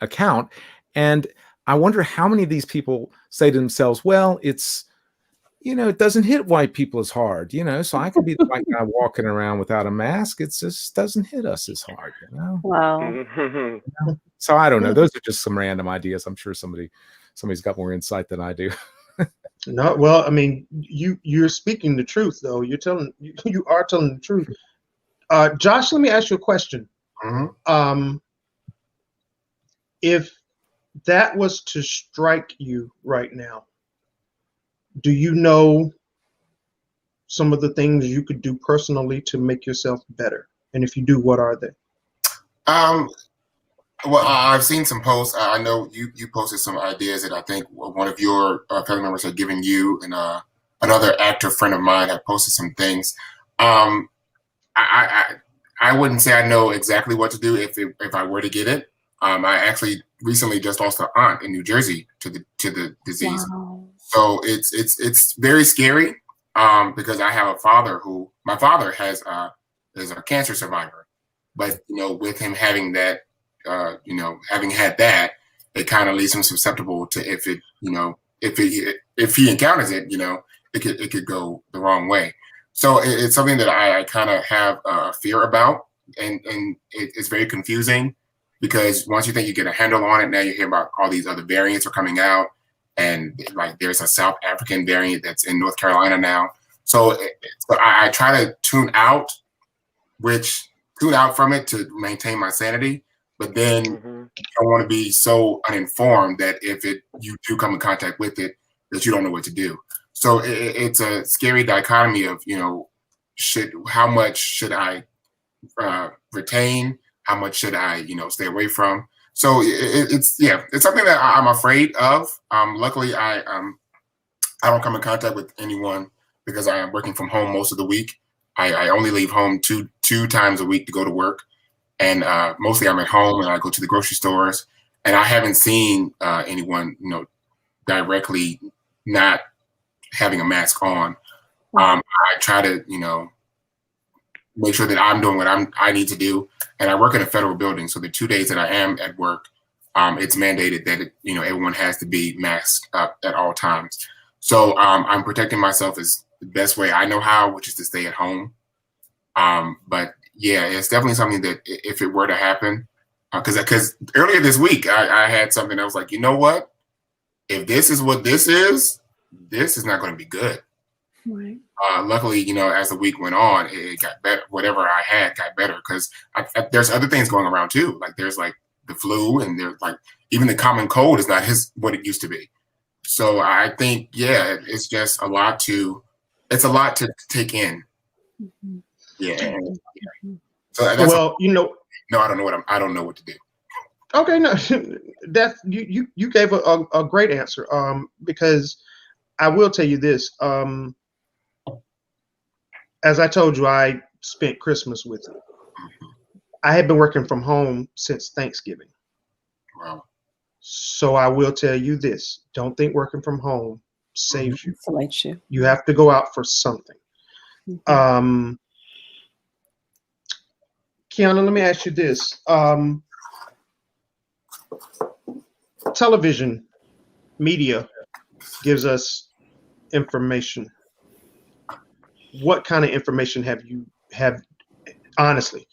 account. And I wonder how many of these people say to themselves, well, it's it doesn't hit white people as hard, so I can be the white guy walking around without a mask. It just doesn't hit us as hard, Wow. So I don't know. Those are just some random ideas. I'm sure somebody's got more insight than I do. No, well, I mean, you're speaking the truth, though. You are telling the truth. Josh, let me ask you a question. Mm-hmm. If that was to strike you right now, do you know some of the things you could do personally to make yourself better? And if you do, what are they? Well, I've seen some posts. I know you posted some ideas that I think one of your family members had given you, and another actor friend of mine had posted some things. I wouldn't say I know exactly what to do if I were to get it. I actually recently just lost an aunt in New Jersey to the disease. Wow. So it's very scary because I have a father my father is a cancer survivor, but with him having that, having had that, it kind of leaves him susceptible to if he encounters it, it could go the wrong way. So it's something that I kind of have fear about, and it's very confusing because once you think you get a handle on it, now you hear about all these other variants are coming out. And like there's a South African variant that's in North Carolina now. So I try to tune out from it to maintain my sanity. But then I want to be so uninformed that if you do come in contact with it, that you don't know what to do. So it's a scary dichotomy of, how much should I retain? How much should I, stay away from? So it's something that I'm afraid of. Luckily, I don't come in contact with anyone because I am working from home most of the week. I only leave home two times a week to go to work, and mostly I'm at home and I go to the grocery stores. And I haven't seen anyone, directly not having a mask on. I try to, make sure that I'm doing what I need to do. And I work in a federal building, so the 2 days that I am at work, it's mandated that everyone has to be masked up at all times. So I'm protecting myself as the best way I know how, which is to stay at home. But yeah, it's definitely something that if it were to happen, because earlier this week I had something I was like, you know what? If this is what this is not going to be good. Right. Luckily, as the week went on, it got better. Whatever I had got better because there's other things going around too. Like there's like the flu, and there's like even the common cold is not what it used to be. So I think, it's just a lot to take in. Mm-hmm. Yeah. So that's, Well, no, I don't know what to do. Okay, no, that you gave a great answer. Because I will tell you this. As I told you, I spent Christmas with you. I had been working from home since Thanksgiving. Wow. So I will tell you this. Don't think working from home saves you. Isolates you. You have to go out for something. Mm-hmm. Kiana, let me ask you this. Television media gives us information, what kind of information have honestly,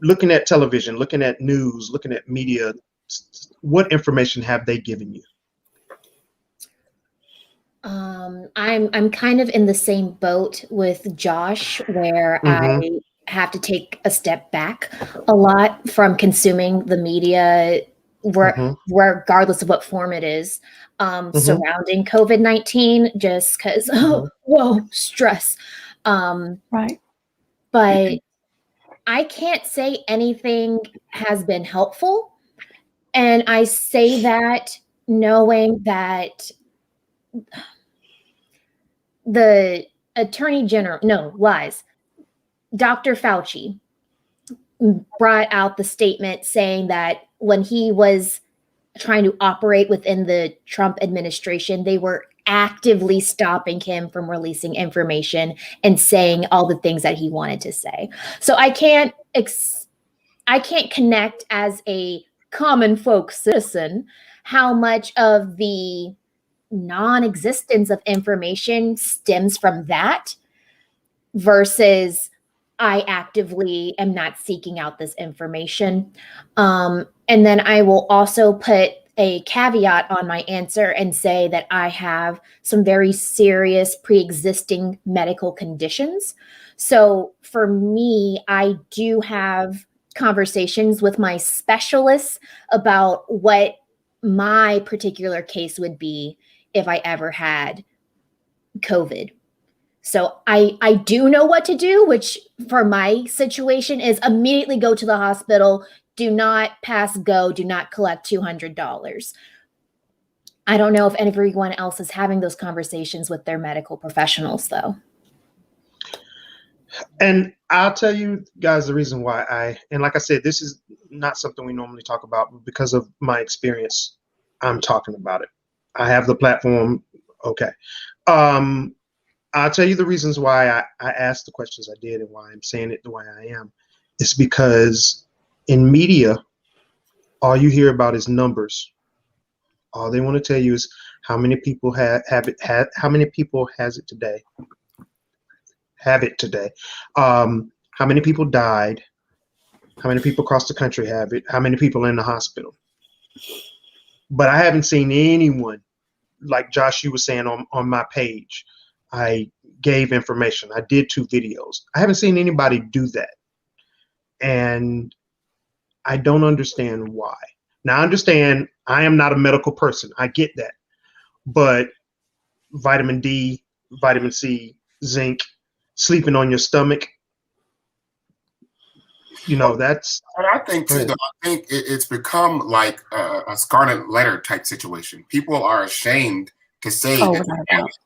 looking at television, looking at news, looking at media, what information have they given you? I'm kind of in the same boat with Josh, where I have to take a step back a lot from consuming the media, regardless of what form it is, surrounding COVID-19, just because, stress. Right. But I can't say anything has been helpful. And I say that knowing that the Attorney General, no, lies. Dr. Fauci brought out the statement saying that when he was trying to operate within the Trump administration, they were actively stopping him from releasing information and saying all the things that he wanted to say. So I can't connect as a common folk citizen how much of the non-existence of information stems from that versus I actively am not seeking out this information. And then I will also put a caveat on my answer and say that I have some very serious pre-existing medical conditions. So for me, I do have conversations with my specialists about what my particular case would be if I ever had COVID. So I do know what to do, which for my situation is immediately go to the hospital, do not pass go, do not collect $200. I don't know if everyone else is having those conversations with their medical professionals, though. And I'll tell you guys the reason why and like I said, this is not something we normally talk about, but because of my experience, I'm talking about it. I have the platform. Okay. I'll tell you the reasons why I asked the questions I did and why I'm saying it the way I am. It's because in media, all you hear about is numbers. All they want to tell you is how many people how many people has it today. Have it today. How many people died? How many people across the country have it? How many people in the hospital? But I haven't seen anyone, like Josh, you were saying on my page. I gave information. I did 2 videos. I haven't seen anybody do that. And I don't understand why. Now, I understand I am not a medical person. I get that. But vitamin D, vitamin C, zinc, sleeping on your stomach, that's. And I think too, though, I think it's become like a scarlet letter type situation. People are ashamed to say that they have it.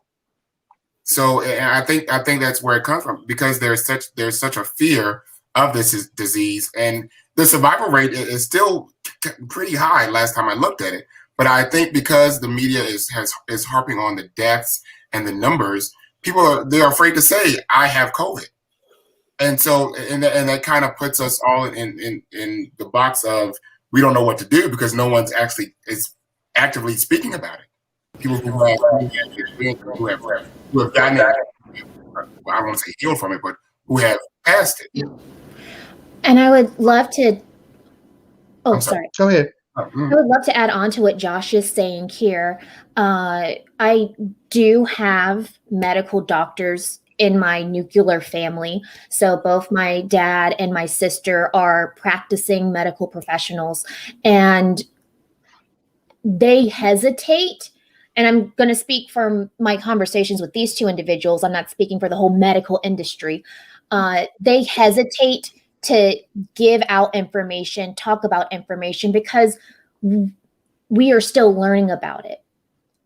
So and I think that's where it comes from, because there's such a fear of this disease, and the survival rate is still pretty high last time I looked at it. But I think because the media is harping on the deaths and the numbers, they're afraid to say I have COVID. And so, and that kind of puts us all in the box of we don't know what to do because no one's is actively speaking about it. People who have gotten it, I won't say healed from it, but who have passed it. And I would love to. Oh, sorry. Go ahead. I would love to add on to what Josh is saying here. I do have medical doctors in my nuclear family. So both my dad and my sister are practicing medical professionals, and they hesitate. And I'm going to speak from my conversations with these 2 individuals. I'm not speaking for the whole medical industry. They hesitate to give out information, talk about information, because we are still learning about it.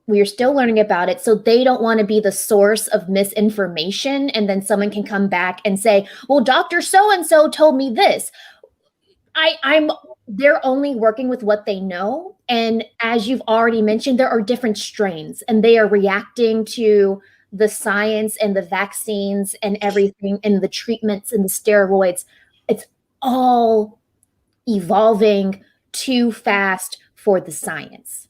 We are still learning about it. So they don't want to be the source of misinformation. And then someone can come back and say, well, Dr. So-and-so told me this. They're only working with what they know. And as you've already mentioned, there are different strains, and they are reacting to the science and the vaccines and everything and the treatments and the steroids. It's all evolving too fast for the science.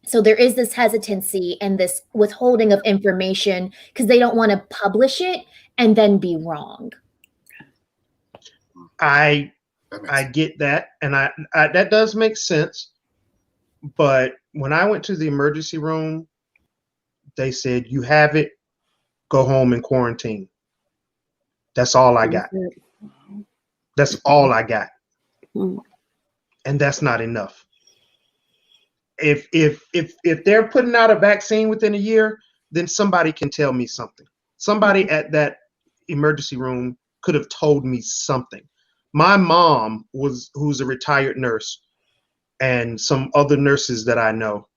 So there is this hesitancy and this withholding of information because they don't want to publish it and then be wrong. I get that, and I that does make sense. But when I went to the emergency room, they said, "You have it. Go home and quarantine." That's all I got. That's all I got. And that's not enough. If they're putting out a vaccine within a year, then somebody can tell me something. Somebody at that emergency room could have told me something. My mom who's a retired nurse, and some other nurses that I know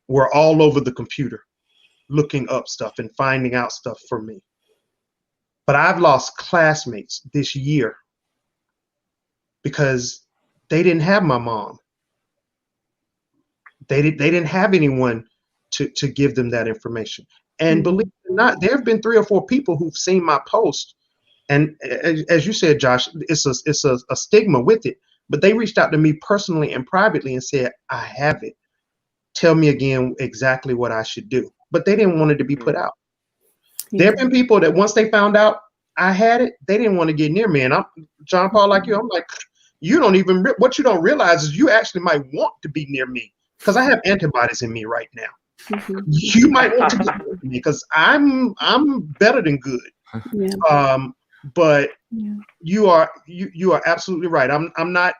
were all over the computer looking up stuff and finding out stuff for me. But I've lost classmates this year because they didn't have my mom. They didn't have anyone to give them that information. And believe it or not, there have been 3 or 4 people who've seen my post. And as you said, Josh, it's a stigma with it. But they reached out to me personally and privately and said, "I have it. Tell me again exactly what I should do." But they didn't want it to be put out. There have been people that once they found out I had it, they didn't want to get near me. And I'm John Paul, like you. I'm like, you don't even what you don't realize is you actually might want to be near me because I have antibodies in me right now. You might want to get near me because I'm better than good. But you are absolutely right. I'm not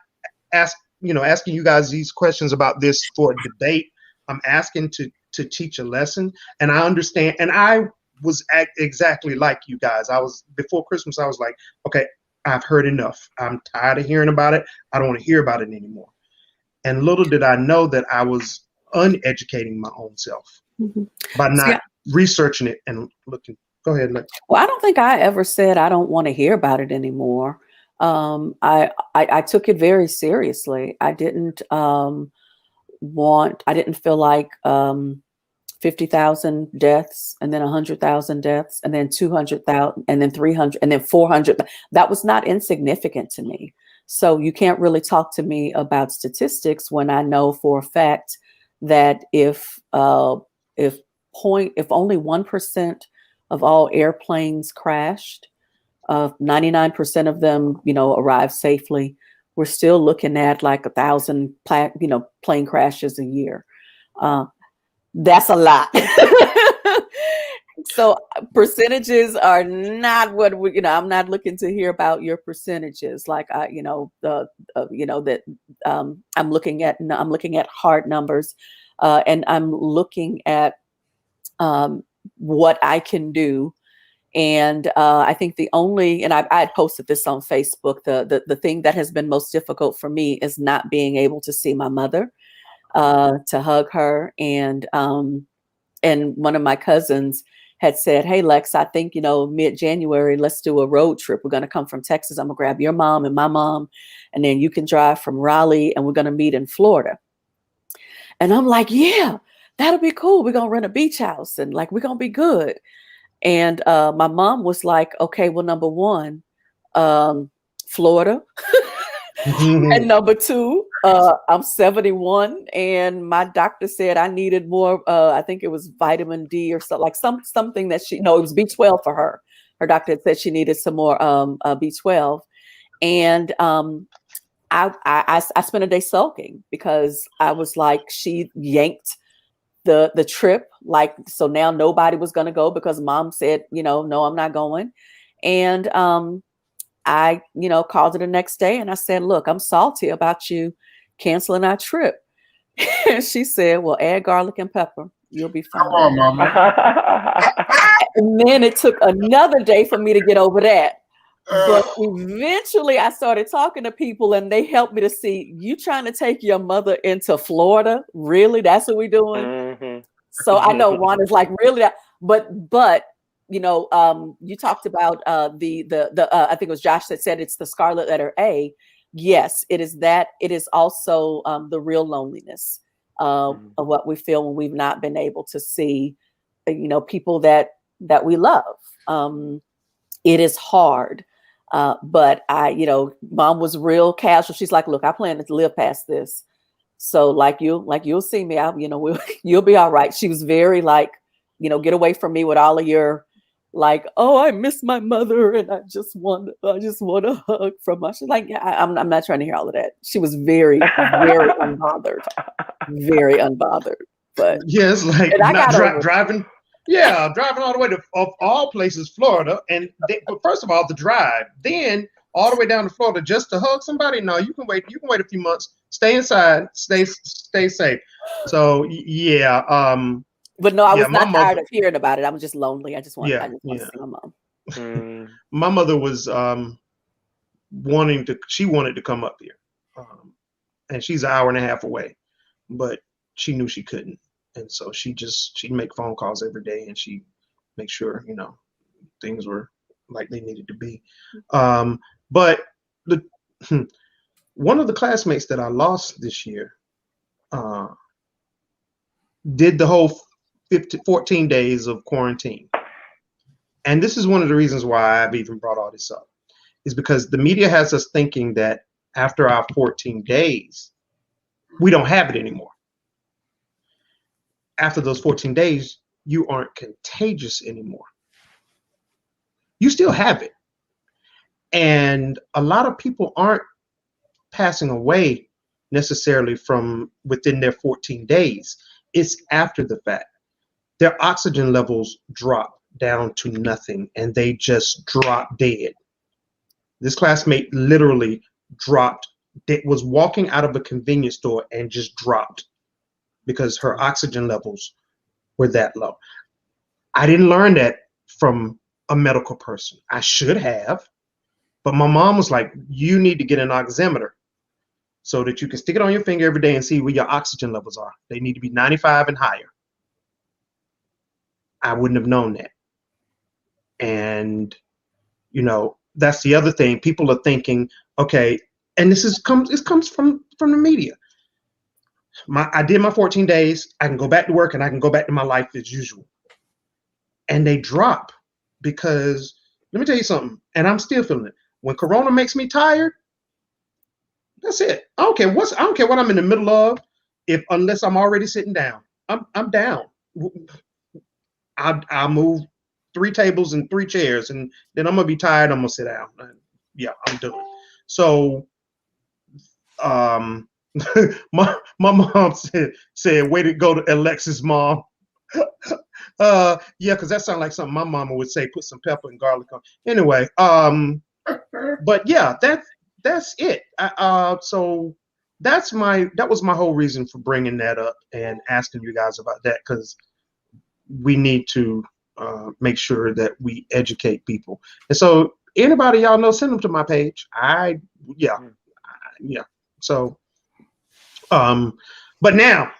asking you guys these questions about this for a debate. I'm asking to teach a lesson, and I understand. And I was exactly like you guys. Before Christmas. I was like, okay, I've heard enough. I'm tired of hearing about it. I don't want to hear about it anymore. And little did I know that I was uneducating my own self by not researching it and looking. Go ahead, Lex. Well, I don't think I ever said I don't want to hear about it anymore. I took it very seriously. I didn't feel like 50,000 deaths and then 100,000 deaths and then 200,000 and then 300 and then 400. That was not insignificant to me. So you can't really talk to me about statistics when I know for a fact that if only 1% of all airplanes crashed, 99% of them, arrived safely, we're still looking at like 1,000, plane crashes a year. That's a lot. So percentages are not what I'm not looking to hear about your percentages. Like I'm looking at hard numbers, and I'm looking at what I can do. And I think I had posted this on Facebook, the thing that has been most difficult for me is not being able to see my mother, to hug her. And one of my cousins had said, "Hey, Lex, I think, mid-January, let's do a road trip. We're going to come from Texas. I'm going to grab your mom and my mom, and then you can drive from Raleigh and we're going to meet in Florida." And I'm like, "Yeah, that'll be cool. We're going to rent a beach house and like, we're going to be good." And my mom was like, "Okay, well, number one, Florida." And number two, I'm 71 and my doctor said I needed more, I think it was vitamin D or so, like something that it was B12 for her. Her doctor had said she needed some more B12. And I spent a day sulking because I was like, she yanked the trip, like, so now nobody was going to go because mom said, no, I'm not going. And I, called her the next day and I said, "Look, I'm salty about you canceling our trip." And she said, "Well, add garlic and pepper. You'll be fine." Come on, Mama. And then it took another day for me to get over that. But eventually I started talking to people and they helped me to see, you trying to take your mother into Florida? Really? That's what we're doing? Mm-hmm. So I know Juan is like, really? But you talked about the I think it was Josh that said it's the scarlet letter A. Yes, it is that. It is also the real loneliness of what we feel when we've not been able to see, people that we love. It is hard. But mom was real casual. She's like, "Look, I plan to live past this. So like you'll see me out, you'll be all right. She was very like, get away from me with all of your like, oh, I miss my mother and I just want a hug from her. She's like, I'm not trying to hear all of that. She was very, very unbothered. Very unbothered. But yeah, it's like not driving. Yeah, driving all the way to, of all places, Florida. But first of all, the drive, then all the way down to Florida just to hug somebody. No, you can wait. You can wait a few months. Stay inside. Stay safe. So yeah. But no, I was not tired of hearing about it. I was just lonely. I just want to see my mom. My mother was wanted to come up here, and she's an hour and a half away, but she knew she couldn't. And so she'd make phone calls every day and she'd make sure, things were like they needed to be. But one of the classmates that I lost this year did the whole 14 days of quarantine. And this is one of the reasons why I've even brought all this up, is because the media has us thinking that after our 14 days, we don't have it anymore. After those 14 days, you aren't contagious anymore. You still have it. And a lot of people aren't passing away necessarily from within their 14 days. It's after the fact. Their oxygen levels drop down to nothing and they just drop dead. This classmate literally was walking out of a convenience store and just dropped, because her oxygen levels were that low. I didn't learn that from a medical person. I should have, but my mom was like, you need to get an oximeter so that you can stick it on your finger every day and see where your oxygen levels are. They need to be 95 and higher. I wouldn't have known that. And, that's the other thing. People are thinking, okay, and this comes from the media. I did my 14 days. I can go back to work and I can go back to my life as usual. And they drop because, let me tell you something, and I'm still feeling it. When Corona makes me tired, that's it. I don't care what I'm in the middle of, unless I'm already sitting down. I'm down. I'll move 3 tables and 3 chairs, and then I'm gonna be tired. I'm gonna sit down. Yeah, I'm done. So, my mom said, way to go to Alexis, mom. Yeah, because that sounds like something my mama would say, put some pepper and garlic on. Anyway, but yeah, that's it. So that was my whole reason for bringing that up and asking you guys about that, because we need to make sure that we educate people. And so anybody y'all know, send them to my page. Yeah. So, but now,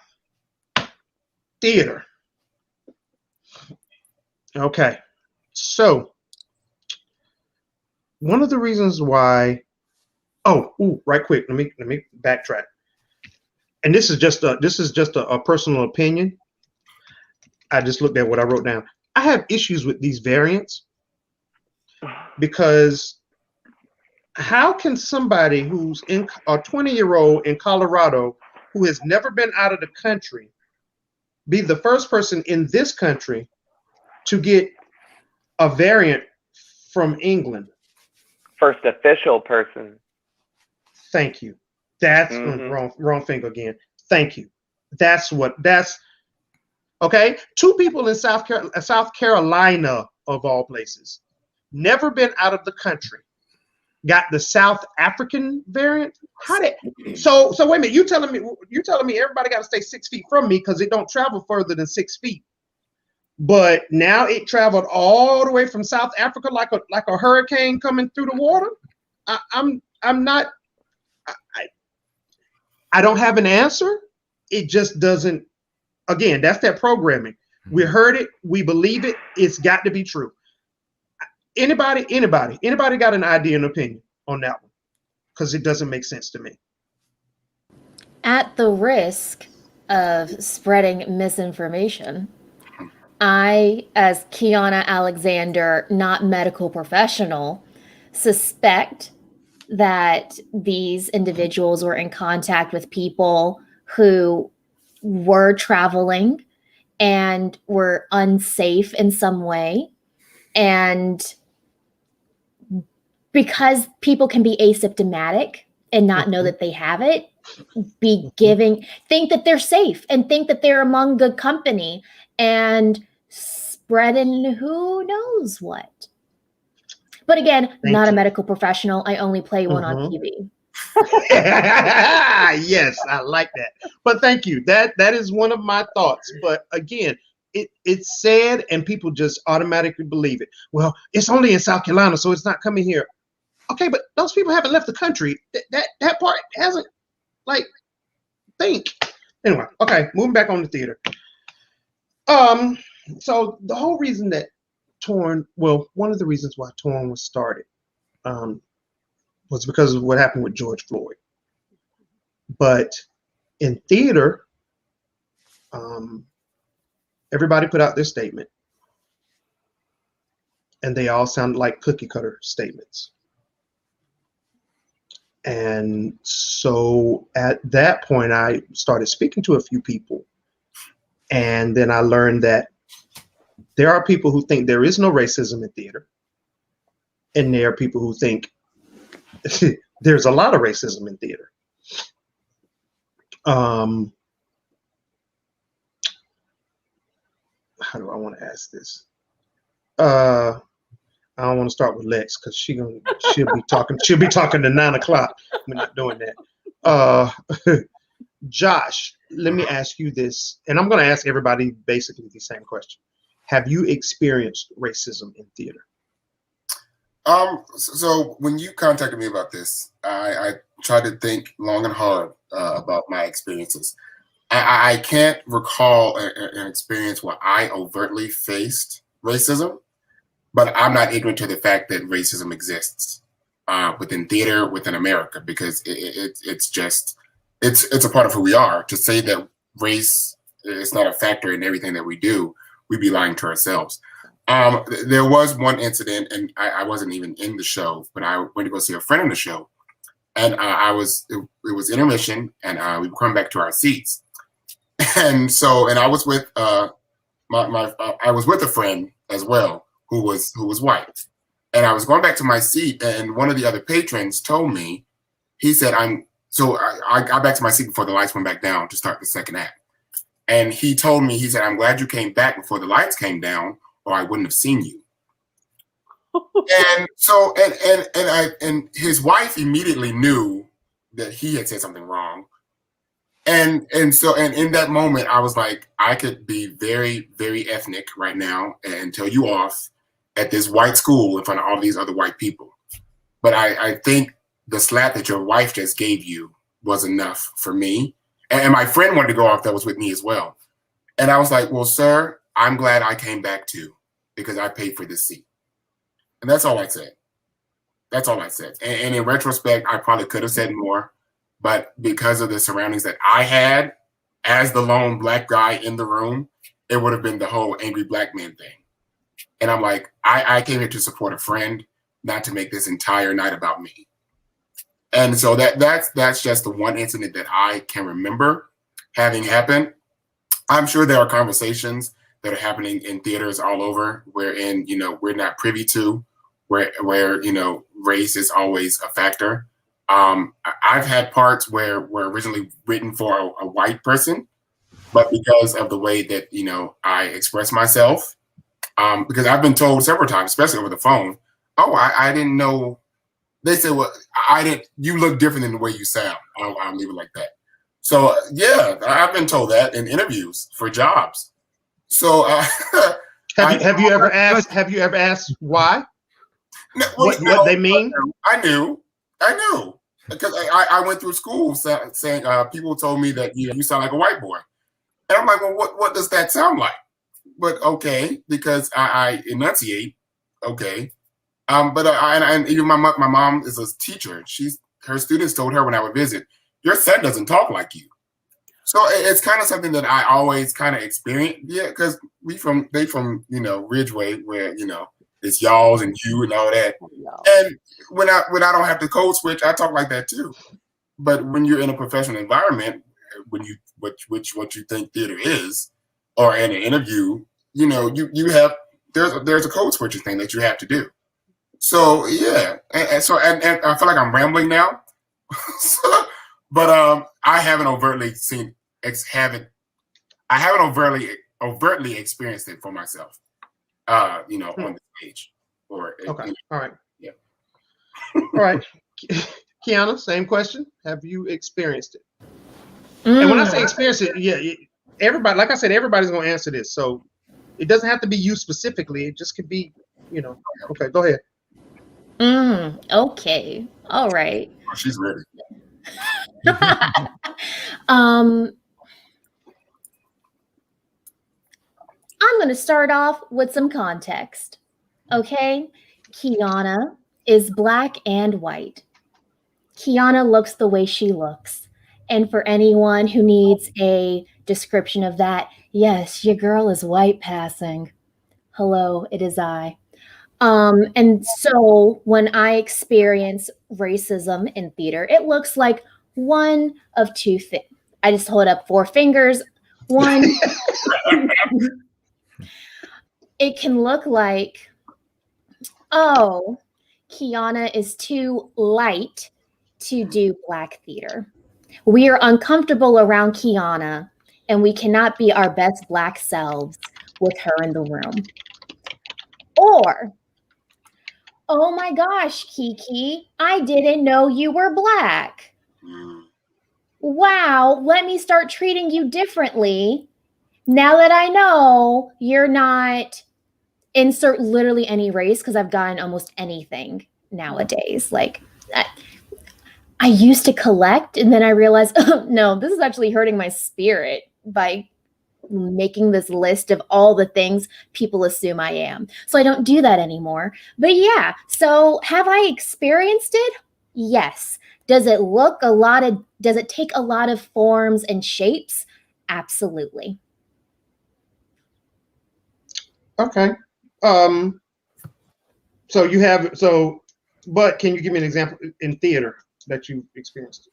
theater. Okay, so one of the reasons why. Right quick. Let me backtrack. And this is just a personal opinion. I just looked at what I wrote down. I have issues with these variants because how can somebody who's a 20-year-old in Colorado who has never been out of the country be the first person in this country to get a variant from England? First official person. Thank you. That's wrong finger again. Thank you. That's okay. 2 people in South Carolina, of all places, never been out of the country, got the South African variant. So wait a minute, you're telling me everybody got to stay 6 feet from me because it don't travel further than 6 feet. But now it traveled all the way from South Africa like a hurricane coming through the water. I don't have an answer. It just doesn't. Again, that's that programming. We heard it. We believe it. It's got to be true. Anybody got an idea and opinion on that one? Because it doesn't make sense to me. At the risk of spreading misinformation, I, as Kiana Alexander, not medical professional, suspect that these individuals were in contact with people who were traveling and were unsafe in some way. And because people can be asymptomatic and not know that they have it, think that they're safe and think that they're among good company and spreading who knows what. But again, not a medical professional. I only play one on TV. Yes, I like that. But thank you. That is one of my thoughts. But again, it's said and people just automatically believe it. Well, it's only in South Carolina, so it's not coming here. Okay, but those people haven't left the country. That part hasn't, think. Anyway, okay, moving back on the theater. So the whole reason that one of the reasons why Torn was started was because of what happened with George Floyd. But in theater, everybody put out their statement, and they all sounded like cookie cutter statements. And so at that point, I started speaking to a few people, and then I learned that there are people who think there is no racism in theater, and there are people who think there's a lot of racism in theater. How do I want to ask this? I don't want to start with Lex because she'll be talking to 9 o'clock. We're not doing that. Josh, let me ask you this, and I'm going to ask everybody basically the same question. Have you experienced racism in theater? So when you contacted me about this, I tried to think long and hard about my experiences. I can't recall an experience where I overtly faced racism, but I'm not ignorant to the fact that racism exists within theater, within America, because it's a part of who we are. To say that race is not a factor in everything that we do, we'd be lying to ourselves. There was one incident, and I wasn't even in the show, but I went to go see a friend in the show, and it was intermission, and we were coming back to our seats, and I was with I was with a friend as well who was white, and I was going back to my seat, and one of the other patrons told me, he said, I got back to my seat before the lights went back down to start the second act, and he told me, he said, I'm glad you came back before the lights came down, or I wouldn't have seen you. And so, and his wife immediately knew that he had said something wrong. And in that moment, I was like, I could be very, very ethnic right now and tell you off at this white school in front of all these other white people. But I think the slap that your wife just gave you was enough for me. And my friend wanted to go off that was with me as well. And I was like, well, sir, I'm glad I came back too, because I paid for this seat. And that's all I said. That's all I said. And in retrospect, I probably could have said more, but because of the surroundings that I had as the lone black guy in the room, it would have been the whole angry black man thing. And I'm like, I came here to support a friend, not to make this entire night about me. And so that's just the one incident that I can remember having happened. I'm sure there are conversations that are happening in theaters all over wherein, we're not privy to, where race is always a factor. I've had parts where were originally written for a white person, but because of the way that, I express myself, because I've been told several times, especially over the phone, oh, I didn't know. They said, well, you look different than the way you sound. I'll leave it like that. So yeah, I've been told that in interviews for jobs. So have you ever asked why? No, what they mean? I knew because I went through school saying people told me that you sound like a white boy, and I'm like, well, what does that sound like? But okay, because I enunciate, okay. But even my mom is a teacher. Her students told her when I would visit, your son doesn't talk like you. So it's kind of something that I always kind of experience. Yeah, because they from Ridgeway, where it's y'alls and you and all that. And when I don't have to code switch, I talk like that too. But when you're in a professional environment, what you think theater is, or in an interview, you have there's a code switching thing that you have to do. So yeah, and I feel like I'm rambling now, but I haven't overtly overtly experienced it for myself, on the stage. Okay, all right, yeah. All right, Kiana, same question. Have you experienced it? And when I say experience it, yeah, everybody, like I said, everybody's going to answer this. So it doesn't have to be you specifically. It just could be, Okay, go ahead. Okay. All right. Oh, she's ready. I'm going to start off with some context. Okay. Kiana is black and white. Kiana looks the way she looks. And for anyone who needs a description of that, yes, your girl is white passing. Hello, it is I. And so when I experience racism in theater, it looks like one of two things. I just hold up 4 fingers. One, it can look like, oh, Kiana is too light to do black theater. We are uncomfortable around Kiana, and we cannot be our best black selves with her in the room. Or, oh my gosh, Kiki, I didn't know you were black. Wow, let me start treating you differently now that I know you're not, insert literally any race, because I've gotten almost anything nowadays. Like, I used to collect, and then I realized, oh, no, this is actually hurting my spirit by making this list of all the things people assume I am. So I don't do that anymore. But yeah, so have I experienced it? Yes. Does it take a lot of forms and shapes? Absolutely. Okay. But can you give me an example in theater that you experienced?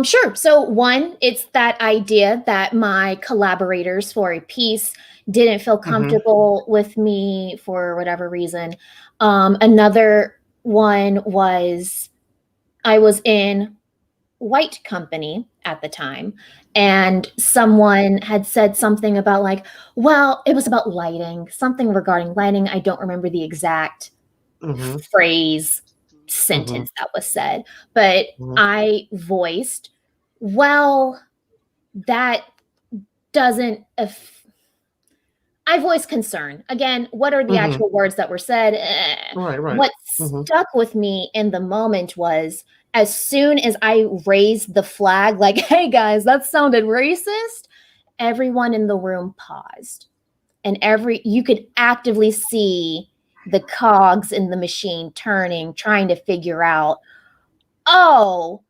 Sure. So one, it's that idea that my collaborators for a piece didn't feel comfortable with me for whatever reason. Another one was I was in white company at the time, and someone had said something about it was about lighting, something regarding lighting. I don't remember the exact phrase, sentence that was said, but I voiced, well, that doesn't, I voiced concern. Again, what are the actual words that were said? Right. What stuck with me in the moment was, as soon as I raised the flag, like, hey guys, that sounded racist, everyone in the room paused. And you could actively see the cogs in the machine turning, trying to figure out, oh,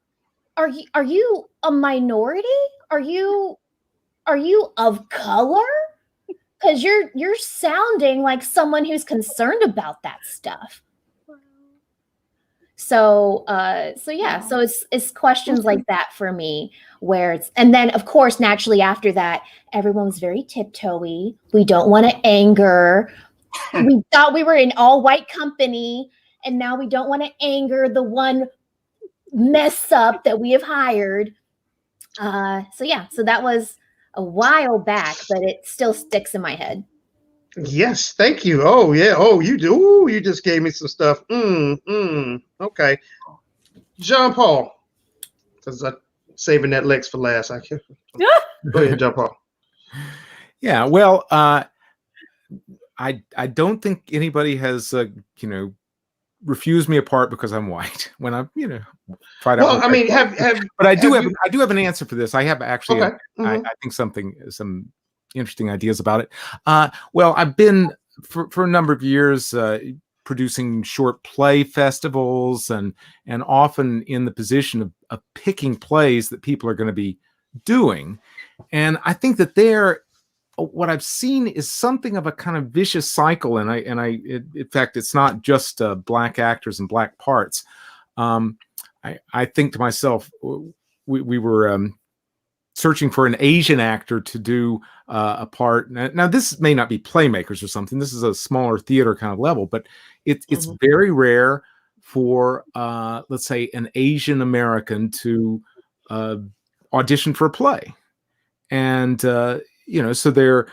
are you a minority? Are you of color? Because you're sounding like someone who's concerned about that stuff. So it's questions like that for me, and then of course naturally after that, everyone's very tiptoey. We don't want to anger. We thought we were in all white company, and now we don't want to anger the one mess up that we have hired. So that was a while back, but it still sticks in my head. Yes, thank you. Oh yeah. Oh, you do. Ooh, you just gave me some stuff. Okay. John Paul, because I'm saving that Lex for last. I can't. Go ahead, John Paul. Yeah. Well, I don't think anybody has refused me a part because I'm white. When I tried out. Well, I mean, but I do have an answer for this. I have actually. Okay. I think some interesting ideas about it. Well, I've been for a number of years producing short play festivals and often in the position of picking plays that people are going to be doing. And I think that what I've seen is something of a kind of vicious cycle. And in fact, it's not just black actors and black parts. I think to myself, we were searching for an Asian actor to do a part. Now, this may not be Playmakers or something. This is a smaller theater kind of level, but it's very rare for, let's say, an Asian American to audition for a play. And, so they're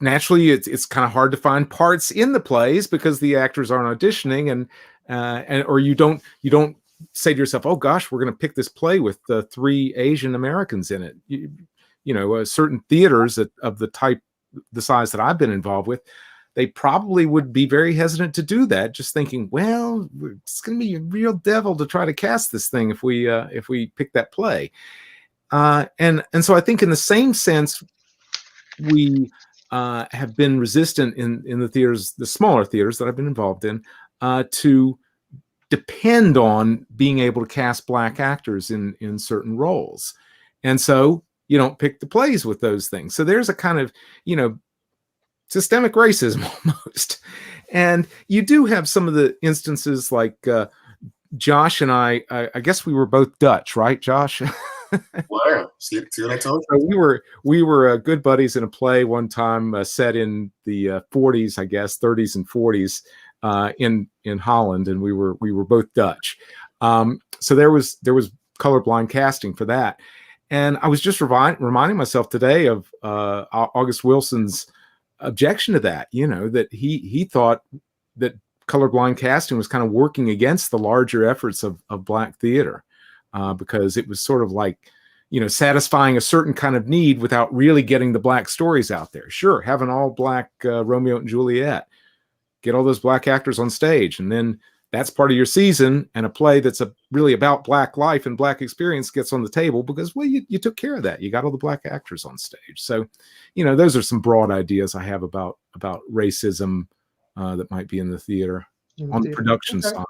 naturally, it's kind of hard to find parts in the plays because the actors aren't auditioning, or you don't say to yourself, oh gosh, we're going to pick this play with 3 Asian Americans in it. Certain theaters of the size that I've been involved with, they probably would be very hesitant to do that, just thinking, well, it's going to be a real devil to try to cast this thing if we pick that play. And so I think in the same sense, we have been resistant in the theaters, the smaller theaters that I've been involved in, to depend on being able to cast Black actors in certain roles. And so you don't pick the plays with those things. So there's a kind of, systemic racism almost. And you do have some of the instances like Josh and I guess we were both Dutch, right, Josh? Wow. See what I told you? So we were good buddies in a play one time set in the 40s, I guess, 30s and 40s in Holland, and we were both Dutch. So there was colorblind casting for that. And I was just reminding myself today of August Wilson's objection to that, that he thought that colorblind casting was kind of working against the larger efforts of Black theater, because it was sort of like, satisfying a certain kind of need without really getting the Black stories out there. Sure, have an all Black Romeo and Juliet, get all those Black actors on stage, and then that's part of your season, and a play that's really about Black life and Black experience gets on the table because, well, you took care of that. You got all the Black actors on stage. So, those are some broad ideas I have about racism that might be in the theater on the production side.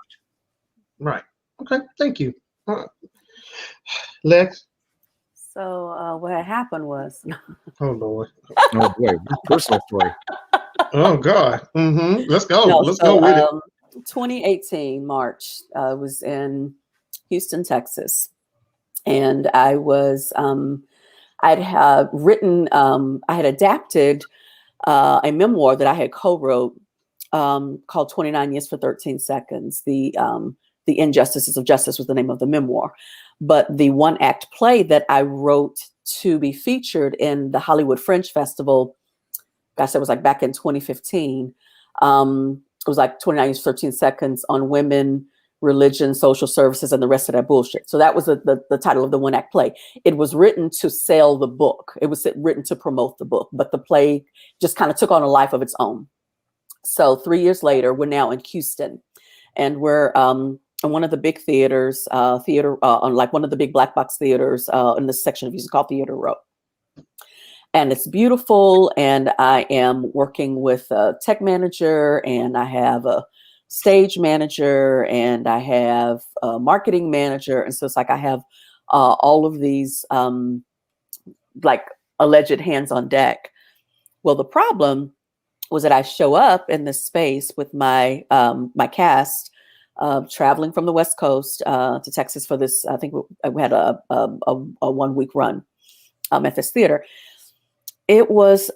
Right. Okay. Thank you. Lex? So what had happened was... Oh, Lord. Oh, boy. Personal story. Oh, God. Let's go. Let's go with it. 2018 March, I was in Houston, Texas, and I was I had adapted a memoir that I had co-wrote called 29 Years for 13 Seconds. The Injustices of Justice was the name of the memoir, but the one act play that I wrote to be featured in the Hollywood Fringe Festival, gosh, that was like back in 2015. It was like 29 Years, 13 Seconds on women, religion, social services, and the rest of that bullshit. So that was the title of the one act play. It was written to sell the book. It was written to promote the book, but the play just kind of took on a life of its own. So 3 years later, we're now in Houston, and we're in one of the big theaters, on like one of the big black box theaters in this section of Houston called Theater Row. And it's beautiful, and I am working with a tech manager, and I have a stage manager, and I have a marketing manager. And so it's like I have all of these like alleged hands on deck. Well, the problem was that I show up in this space with my my cast, traveling from the West Coast to Texas for this. I think we had a 1 week run at this theater. It was,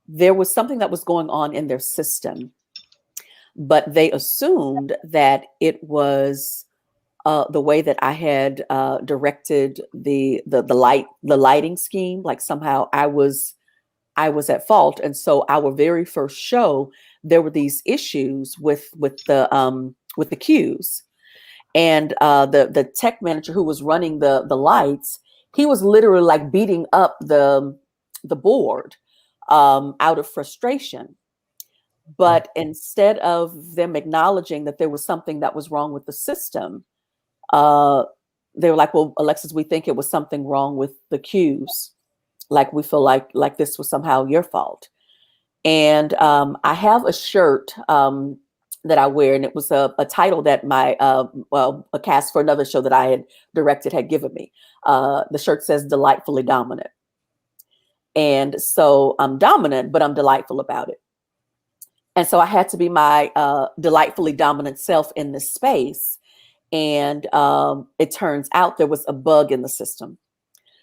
there was something that was going on in their system, but they assumed that it was the way that I had directed the lighting scheme, like somehow I was at fault. And so our very first show, there were these issues with the cues, and the tech manager who was running the lights, he was literally like beating up the board out of frustration. But instead of them acknowledging that there was something that was wrong with the system, they were like, well, Alexis, we think it was something wrong with the cues. Like we feel like this was somehow your fault. And I have a shirt that I wear, and it was a title that my a cast for another show that I had directed had given me. The shirt says "Delightfully Dominant," and so I'm dominant, but I'm delightful about it. And so I had to be my delightfully dominant self in this space. And it turns out there was a bug in the system.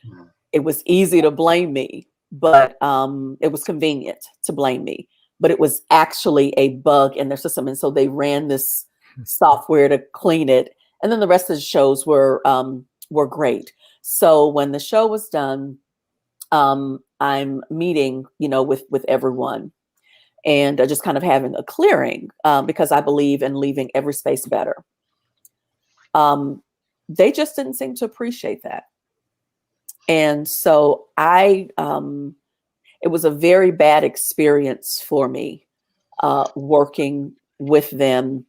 Mhm. It was easy to blame me, but it was convenient to blame me. But it was actually a bug in their system. And so they ran this software to clean it. And then the rest of the shows were great. So when the show was done, I'm meeting, with everyone and just kind of having a clearing because I believe in leaving every space better. They just didn't seem to appreciate that. And so it was a very bad experience for me working with them,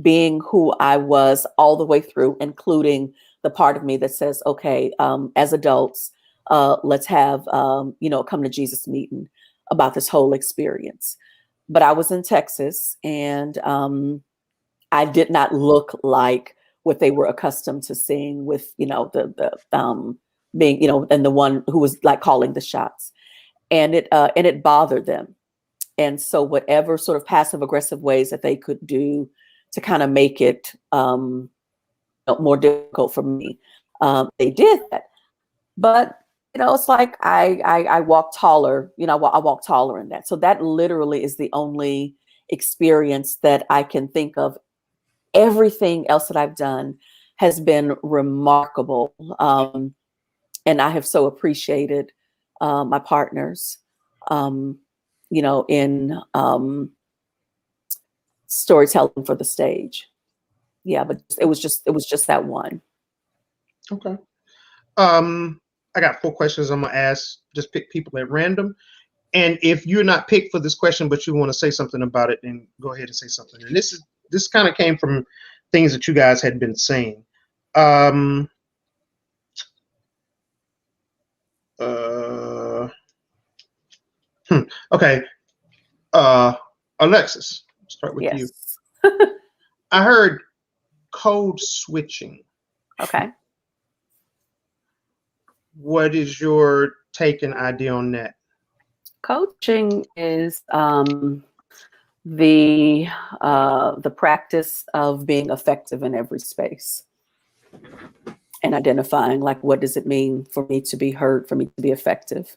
being who I was all the way through, including the part of me that says, okay, as adults, let's have, come to Jesus meeting about this whole experience. But I was in Texas and I did not look like what they were accustomed to seeing with, the being, and the one who was like calling the shots, and it bothered them. And so whatever sort of passive aggressive ways that they could do to kind of make it more difficult for me, they did that. But it's like I walk taller. I walk taller in that. So that literally is the only experience that I can think of. Everything else that I've done has been remarkable, and I have so appreciated my partners, in storytelling for the stage. Yeah, but it was just that one. Okay. I got 4 questions I'm gonna ask. Just pick people at random. And if you're not picked for this question, but you want to say something about it, then go ahead and say something. And this kind of came from things that you guys had been saying. Okay. Alexis, start with you. Yes. I heard code switching. Okay. What is your take and idea on that? Coaching is the practice of being effective in every space and identifying, like, what does it mean for me to be heard, for me to be effective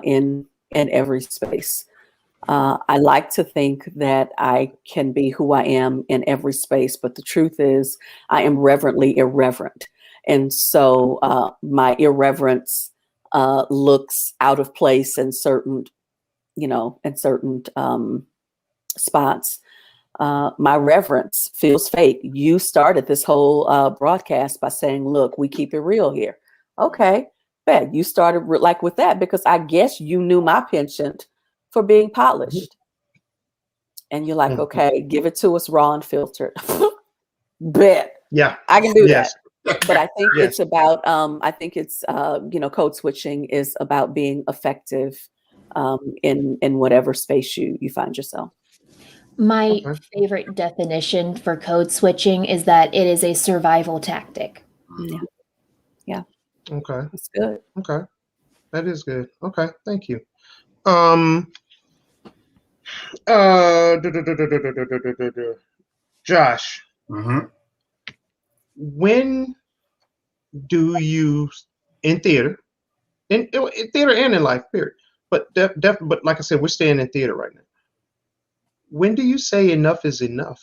in every space. I like to think that I can be who I am in every space, but the truth is I am reverently irreverent. And so my irreverence looks out of place in certain, spots. My reverence feels fake. You started this whole broadcast by saying, look, we keep it real here. Okay, bet you started like with that because I guess you knew my penchant for being polished. And you're like, okay, give it to us raw and filtered. Bet. Yeah, I can do yes. that. But I think Yes. it's about, code switching is about being effective in whatever space you find yourself. My Okay. favorite definition for code switching is that it is a survival tactic. Yeah. Okay. That's good. Okay. That is good. Okay. Thank you. Josh, Mhm. when do you, in theater, in theater and in life, period, but but like I said, we're staying in theater right now. When do you say enough is enough?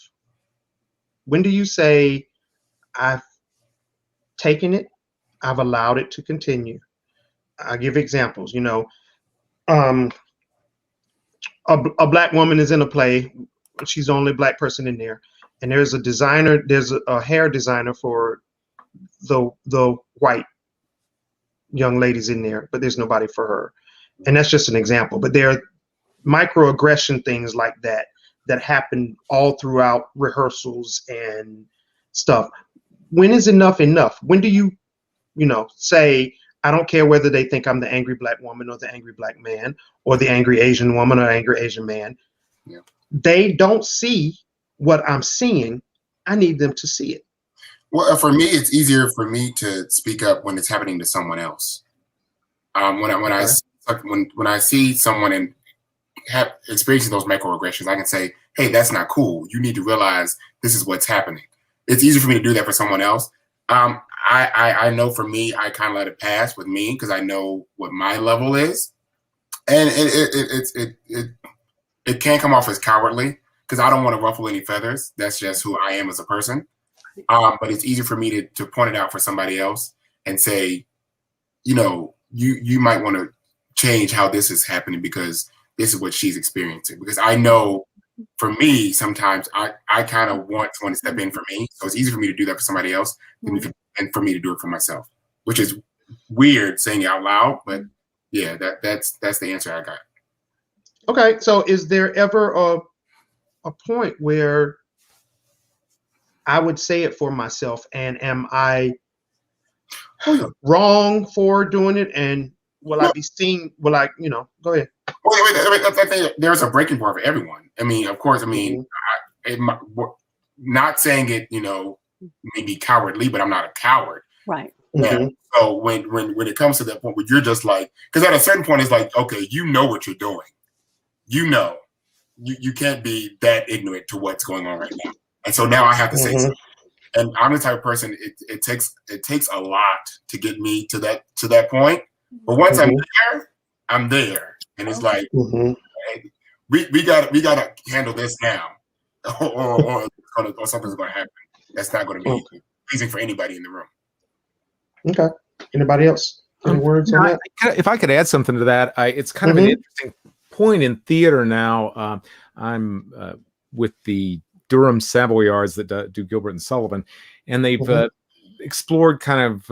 When do you say, I've taken it, I've allowed it to continue? I'll give examples. A black woman is in a play. She's the only black person in there, and there's a designer. There's a hair designer for the white young ladies in there, but there's nobody for her, and that's just an example. But there are microaggression things like that happen all throughout rehearsals and stuff. When is enough enough? When do you say, I don't care whether they think I'm the angry black woman or the angry black man or the angry Asian woman or angry Asian man. Yeah. They don't see what I'm seeing. I need them to see it. Well, for me, it's easier for me to speak up when it's happening to someone else. When I see someone and have experiencing those microaggressions, I can say, "Hey, that's not cool. You need to realize this is what's happening." it's easy for me to do that for someone else. I know for me, I kind of let it pass with me because I know what my level is, and it can come off as cowardly because I don't want to ruffle any feathers. That's just who I am as a person. But it's easy for me to point it out for somebody else and say, you might want to change how this is happening because this is what she's experiencing. Because I know for me, sometimes I kind of want someone to step in for me. So it's easy for me to do that for somebody else than for me to do it for myself, which is weird saying it out loud. But yeah, that's the answer I got. Okay. So is there ever a point where I would say it for myself, and am I wrong for doing it? And will I be seen? Will I, go ahead. I think there's a breaking point for everyone. I mean, of course, not saying it, maybe cowardly, but I'm not a coward. Right. Yeah. So when it comes to that point where you're just like, because at a certain point it's like, okay, you know what you're doing. You can't be that ignorant to what's going on right now. And so now I have to say something. And I'm the type of person it takes a lot to get me to that point. But once I'm there, and it's like hey, we gotta handle this now, or something's gonna happen. That's not going to be pleasing for anybody in the room. Okay. Anybody else? Any words on that? If I could add something to that, it's kind of an interesting point in theater now. I'm with the Durham Savoyards that do Gilbert and Sullivan, and they've explored kind of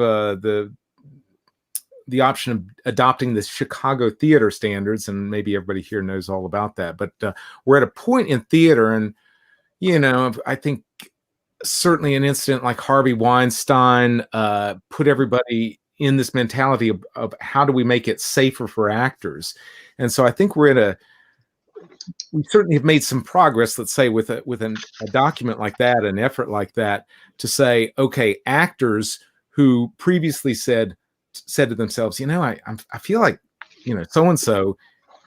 the option of adopting the Chicago theater standards, and maybe everybody here knows all about that. But we're at a point in theater, and I think certainly an incident like Harvey Weinstein put everybody in this mentality of how do we make it safer for actors. And so I think we certainly have made some progress, let's say, with a document like that, an effort like that, to say, okay, actors who previously said to themselves, I feel like, so-and-so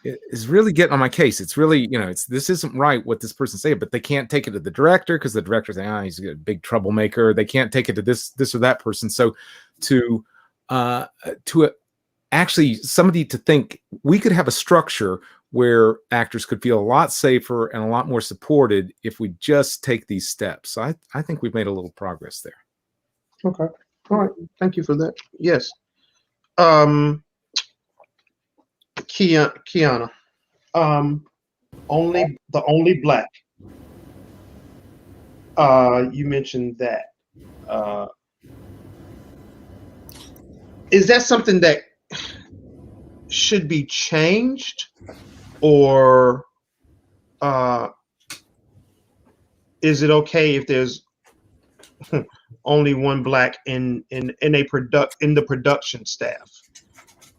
is really getting on my case. It's really, this isn't right what this person said, but they can't take it to the director because the director's saying, he's a big troublemaker. They can't take it to this or that person. So to actually somebody to think we could have a structure where actors could feel a lot safer and a lot more supported if we just take these steps. So I think we've made a little progress there. Okay. All right. Thank you for that. Yes. Kiana, only black. You mentioned that. Is that something that should be changed, or is it okay if there's only one black in the production staff?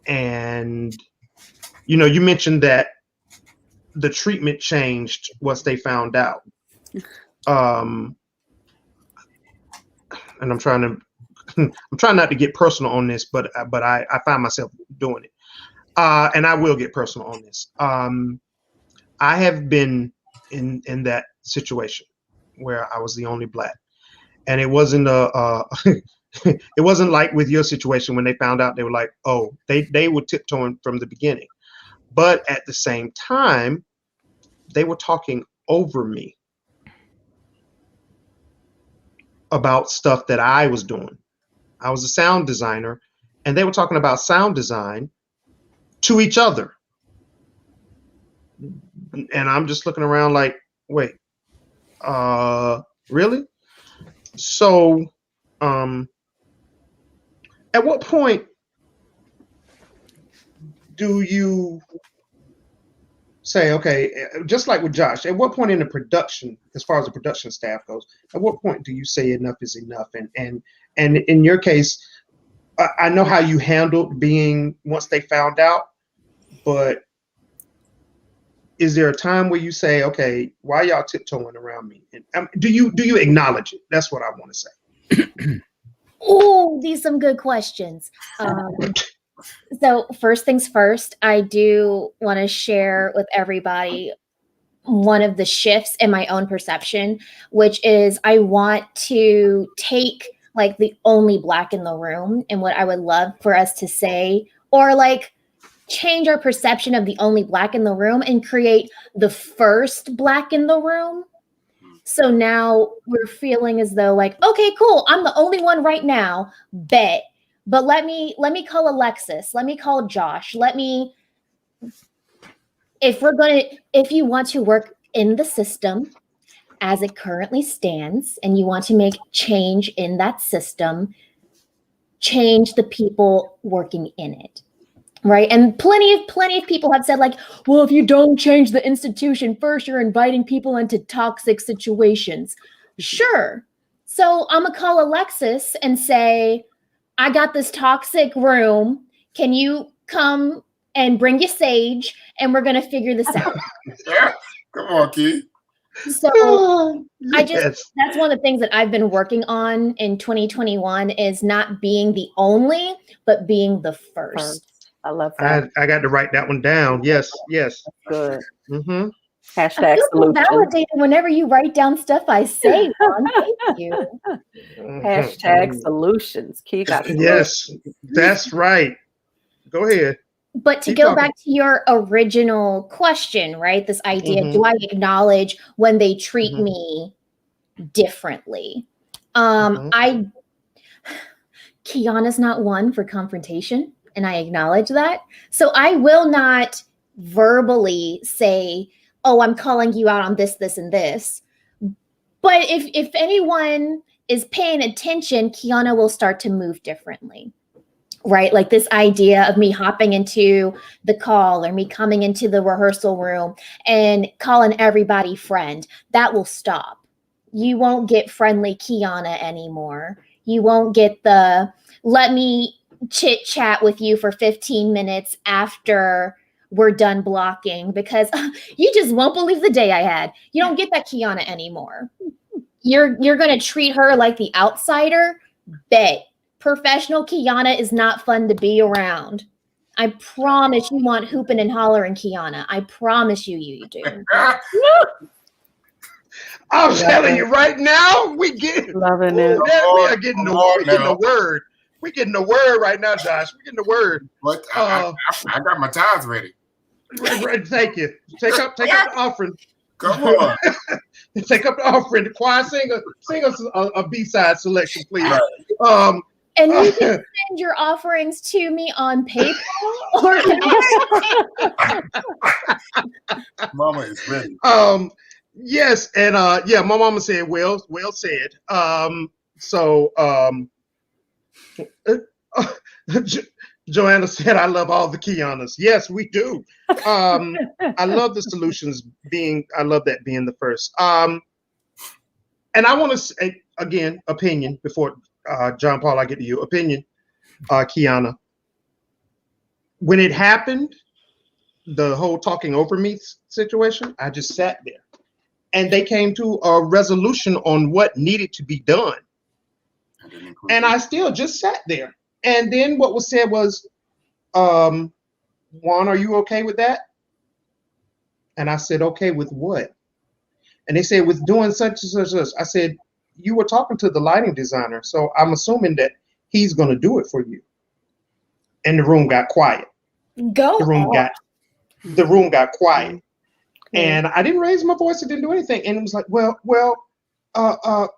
And you mentioned that the treatment changed once they found out. And I'm trying not to get personal on this, but I find myself doing it. And I will get personal on this. I have been in that situation where I was the only black, and it wasn't it wasn't like with your situation when they found out. They were like, oh, they were tiptoeing from the beginning, but at the same time, they were talking over me about stuff that I was doing. I was a sound designer, and they were talking about sound design to each other. And I'm just looking around like, wait, really? So, at what point do you say, okay, just like with Josh, at what point in the production, as far as the production staff goes, at what point do you say enough is enough? And in your case, I know how you handled being once they found out, but is there a time where you say, okay, why y'all tiptoeing around me? And do you acknowledge it? That's what I want to say. Oh, these some good questions. So first things first, I do want to share with everybody one of the shifts in my own perception, which is I want to take like the only Black in the room and what I would love for us to say, or like change our perception of the only Black in the room and create the first Black in the room. So now we're feeling as though like, okay, cool, I'm the only one right now, bet. But let me call Alexis, let me call Josh, if you want to work in the system as it currently stands and you want to make change in that system, change the people working in it. Right. And plenty of people have said, like, well, if you don't change the institution first, you're inviting people into toxic situations. Sure. So I'm going to call Alexis and say, I got this toxic room. Can you come and bring your sage? And we're going to figure this out. Yeah. Come on, Key. So Yes. that's one of the things that I've been working on in 2021 is not being the only, but being the first. I love that. I got to write that one down. Yes. Good. Mm-hmm. Hashtag I feel so solution. validated whenever you write down stuff I say, Ron. Thank you. Hashtag solutions. Key got Yes, that's right. Go ahead. But to Keep go talking. back to your original question, right? This idea, Mhm. do I acknowledge when they treat Mhm. me differently? Mhm. Kiana's not one for confrontation, and I acknowledge that. So I will not verbally say, oh, I'm calling you out on this, this, and this. But if anyone is paying attention, Kiana will start to move differently. Right? Like this idea of me hopping into the call or me coming into the rehearsal room and calling everybody friend, that will stop. You won't get friendly Kiana anymore. You won't get the let me chit chat with you for 15 minutes after we're done blocking because you just won't believe the day I had. You don't get that Kiana anymore. You're going to treat her like the outsider. Bet. Professional Kiana is not fun to be around. I promise you want hooping and hollering Kiana. I promise you do. I'm telling you right now, we loving it. we are getting the word. We're getting the word right now, Josh. We're getting the word. But I got my tithes ready. Thank you. Take up the offering. Come on. Take up the offering. The choir, sing us a B-side selection, please. And you can send your offerings to me on PayPal or can Mama is ready. Yes, and my mama said, well said. Joanna said, I love all the Kianas. Yes, we do. I love the solutions I love that being the first. And I want to say, again, opinion before John Paul, I get to you. Opinion, Kiana. When it happened, the whole talking over me situation, I just sat there. And they came to a resolution on what needed to be done. And I still just sat there. And then what was said was, Juan, are you okay with that? And I said, okay with what? And they said, with doing such and such and such. I said, you were talking to the lighting designer, so I'm assuming that he's going to do it for you. And the room got quiet. The room got quiet. And I didn't raise my voice. I didn't do anything. And it was like, I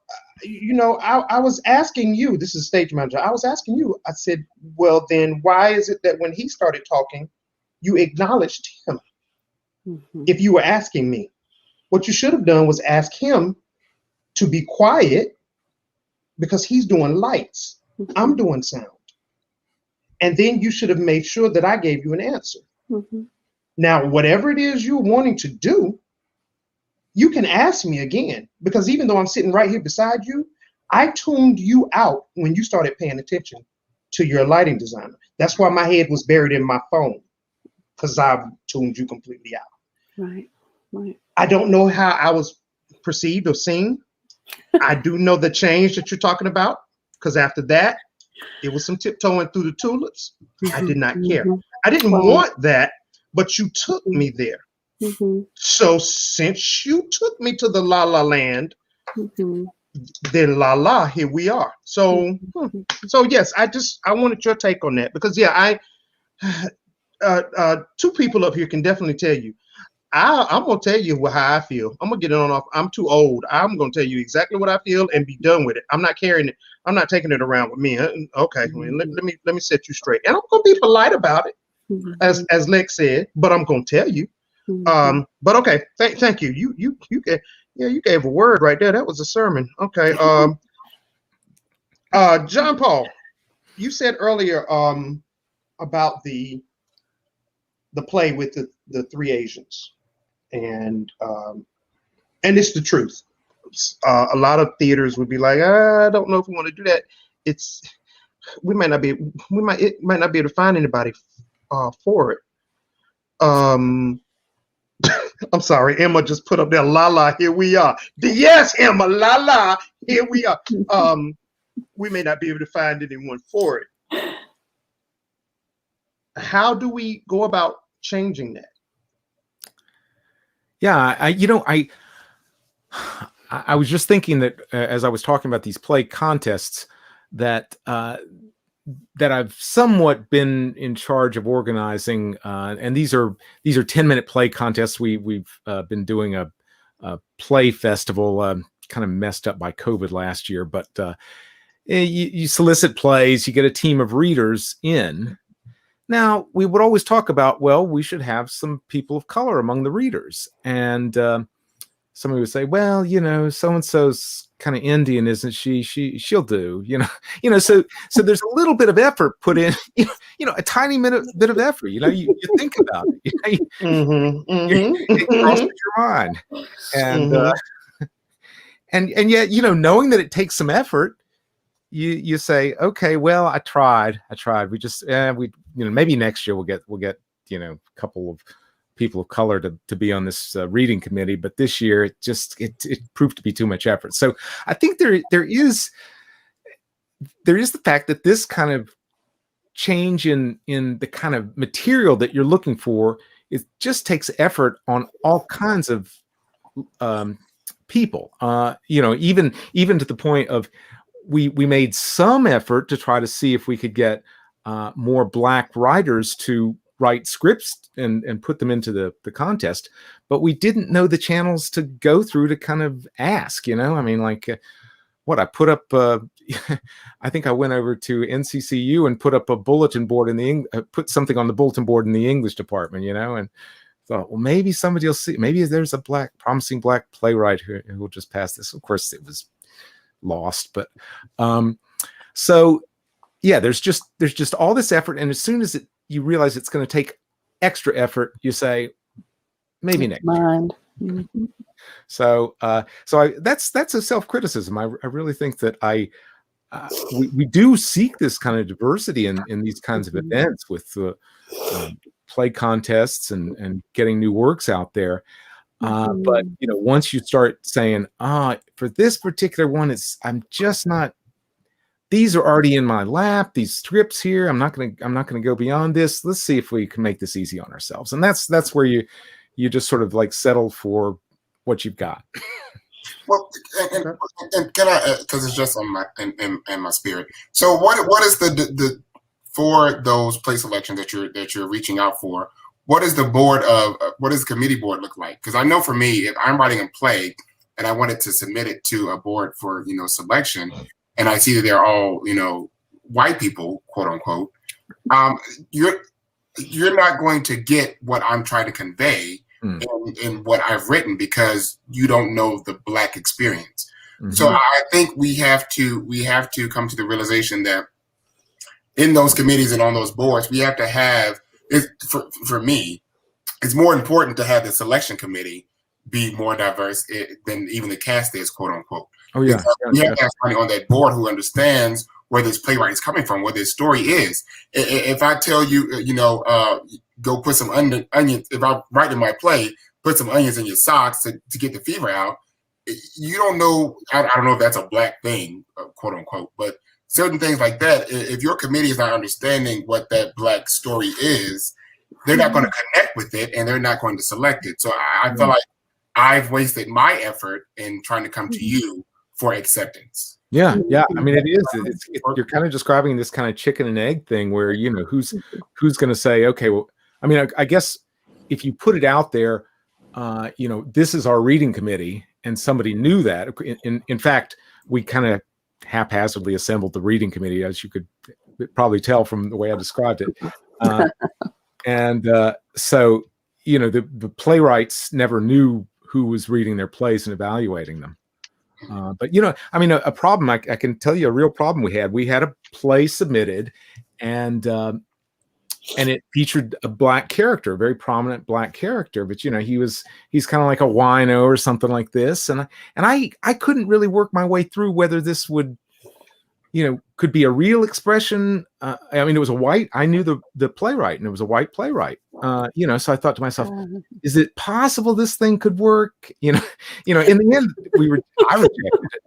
was asking you, this is stage manager. I was asking you, I said, well, then why is it that when he started talking, you acknowledged him? Mm-hmm. If you were asking me, what you should have done was ask him to be quiet because he's doing lights. Mm-hmm. I'm doing sound. And then you should have made sure that I gave you an answer. Mm-hmm. Now, whatever it is you're wanting to do, you can ask me again, because even though I'm sitting right here beside you, I tuned you out when you started paying attention to your lighting designer. That's why my head was buried in my phone, because I've tuned you completely out. Right. I don't know how I was perceived or seen. I do know the change that you're talking about, because after that, it was some tiptoeing through the tulips. I did not care. I didn't want that, but you took me there. Mm-hmm. So since you took me to the La La Land, Mm-hmm. then la la, here we are. So, so yes, I wanted your take on that because yeah, two people up here can definitely tell you. I'm gonna tell you how I feel. I'm gonna get it on off. I'm too old. I'm gonna tell you exactly what I feel and be done with it. I'm not carrying it. I'm not taking it around with me. Okay, let me set you straight, and I'm gonna be polite about it, as Lex said. But I'm gonna tell you. But okay, thank you. You you gave a word right there. That was a sermon. Okay. John Paul, you said earlier about the play with the three Asians, and it's the truth. A lot of theaters would be like, I don't know if we want to do that. It might not be able to find anybody for it. I'm sorry, Emma just put up there, la la, here we are. Yes, Emma, la la, here we are. We may not be able to find anyone for it. How do we go about changing that? Yeah, I was just thinking that as I was talking about these play contests, that I've somewhat been in charge of organizing, and these are 10-minute play contests. We've been doing a play festival, kind of messed up by COVID last year, but you solicit plays, you get a team of readers in. Now, we would always talk about, well, we should have some people of color among the readers. And somebody would say, well, so-and-so's kind of Indian, isn't she? She'll do, so there's a little bit of effort put in, a tiny bit of effort, you think about it, it crosses your mind. And, and yet, knowing that it takes some effort, you say, okay, well, I tried. We just, maybe next year we'll get, a couple of people of color to be on this reading committee, but this year it proved to be too much effort. So I think there is the fact that this kind of change in the kind of material that you're looking for, it just takes effort on all kinds of people, even to the point of, we made some effort to try to see if we could get more Black writers to write scripts and put them into the contest, but we didn't know the channels to go through to kind of ask, I mean, like what I put up, I think I went over to NCCU and put up a bulletin board put something on the bulletin board in the English department, and thought, well, maybe somebody will see, maybe there's a promising Black playwright who will just pass this. Of course, it was lost, but so yeah, there's just all this effort, and as soon as you realize it's going to take extra effort, you say maybe next year. Mm-hmm. So that's a self-criticism. I really think that we do seek this kind of diversity in these kinds of events with play contests and getting new works out there. But once you start saying, for this particular one, I'm just not. These are already in my lap. These scripts here, I'm not gonna go beyond this. Let's see if we can make this easy on ourselves. And that's where you just sort of like settle for what you've got. Well, and can I, because it's just on my spirit. So what is the for those place elections that you're reaching out for? What is the what does the committee board look like? Because I know for me, if I'm writing a play and I wanted to submit it to a board for selection, and I see that they're all white people, quote unquote, you're not going to get what I'm trying to convey in what I've written because you don't know the Black experience. Mm-hmm. So I think we have to come to the realization that in those committees and on those boards, we have to have. For me, it's more important to have the selection committee be more diverse than even the cast is, quote unquote. Oh yeah, we have to have somebody on that board who understands where this playwright is coming from, what this story is. If I tell you, go put some onions. If I write in my play, put some onions in your socks to get the fever out. You don't know. I don't know if that's a Black thing, quote unquote, but certain things like that. If your committee is not understanding what that Black story is, they're not going to connect with it and they're not going to select it. So I feel like I've wasted my effort in trying to come to you for acceptance. Yeah. I mean, it is. You're kind of describing this kind of chicken and egg thing where, you know, who's going to say, okay, well, I mean, I guess if you put it out there, you know, this is our reading committee, and somebody knew that. In fact, we kind of haphazardly assembled the reading committee, as you could probably tell from the way I described it. So, you know, the playwrights never knew who was reading their plays and evaluating them. But, you know, I mean, a problem, I can tell you a real problem we had a play submitted, and it featured a black character, a very prominent black character, but, you know, he's kind of like a wino or something like this. And I couldn't really work my way through whether this would, you know, could be a real expression. I mean, it was I knew the playwright, and it was a white playwright, you know, so I thought to myself, is it possible this thing could work? You know, in the end, I rejected it.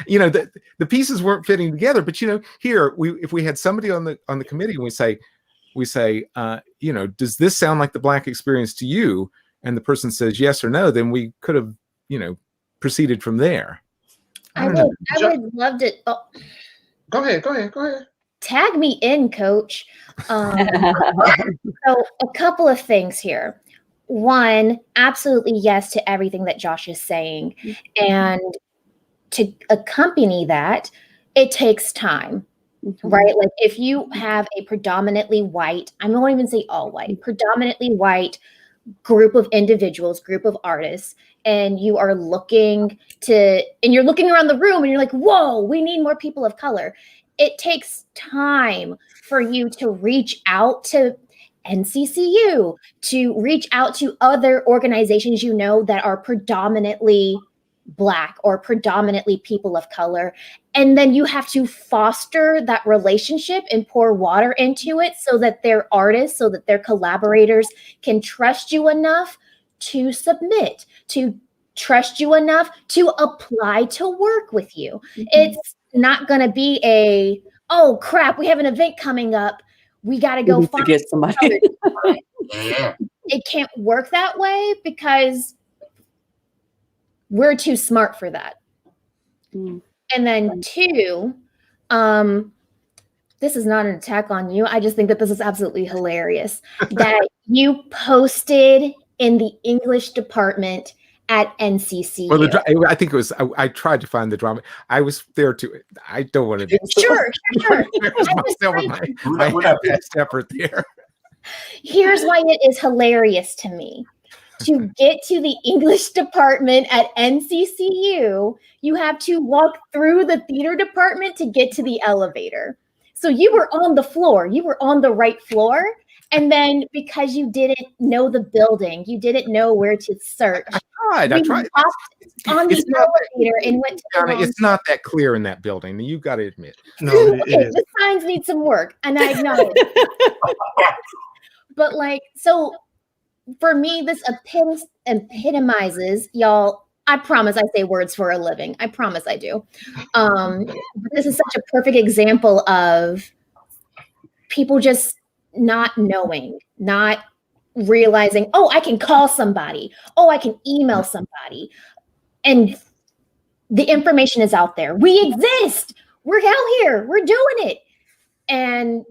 You know, the pieces weren't fitting together, but, you know, here if we had somebody on the committee and we say, you know, does this sound like the black experience to you? And the person says yes or no, then we could have, you know, proceeded from there. I would love to. Oh. Go ahead. Tag me in, Coach. So a couple of things here. One, absolutely yes to everything that Josh is saying. And to accompany that, it takes time, right? Like if you have a predominantly white, I won't even say all white, predominantly white group of individuals, group of artists, and you are looking around the room and you're like, whoa, we need more people of color. It takes time for you to reach out to NCCU, to reach out to other organizations, you know, that are predominantly Black or predominantly people of color. And then you have to foster that relationship and pour water into it so that their artists, so that their collaborators can trust you enough to submit, to trust you enough to apply to work with you. It's not going to be oh crap, we have an event coming up, we got to go find get somebody. It can't work that way because we're too smart for that. And then two, this is not an attack on you. I just think that this is absolutely hilarious that you posted in the English department at NCCU. Well, I think it was, I tried to find the drama. I was there too. I don't want to do Sure. my best effort there. Here's why it is hilarious to me. To get to the English department at NCCU, you have to walk through the theater department to get to the elevator. So you were on the floor, you were on the right floor. And then because you didn't know the building, you didn't know where to search. I tried. On the elevator and went to it's not that clear in that building. You got to admit. No, the signs need some work, and I acknowledge. But so for me, this epitomizes, y'all. I promise I say words for a living. I promise I do. This is such a perfect example of people just not knowing, not realizing, oh, I can call somebody. Oh, I can email somebody. And the information is out there. We exist. We're out here. We're doing it. And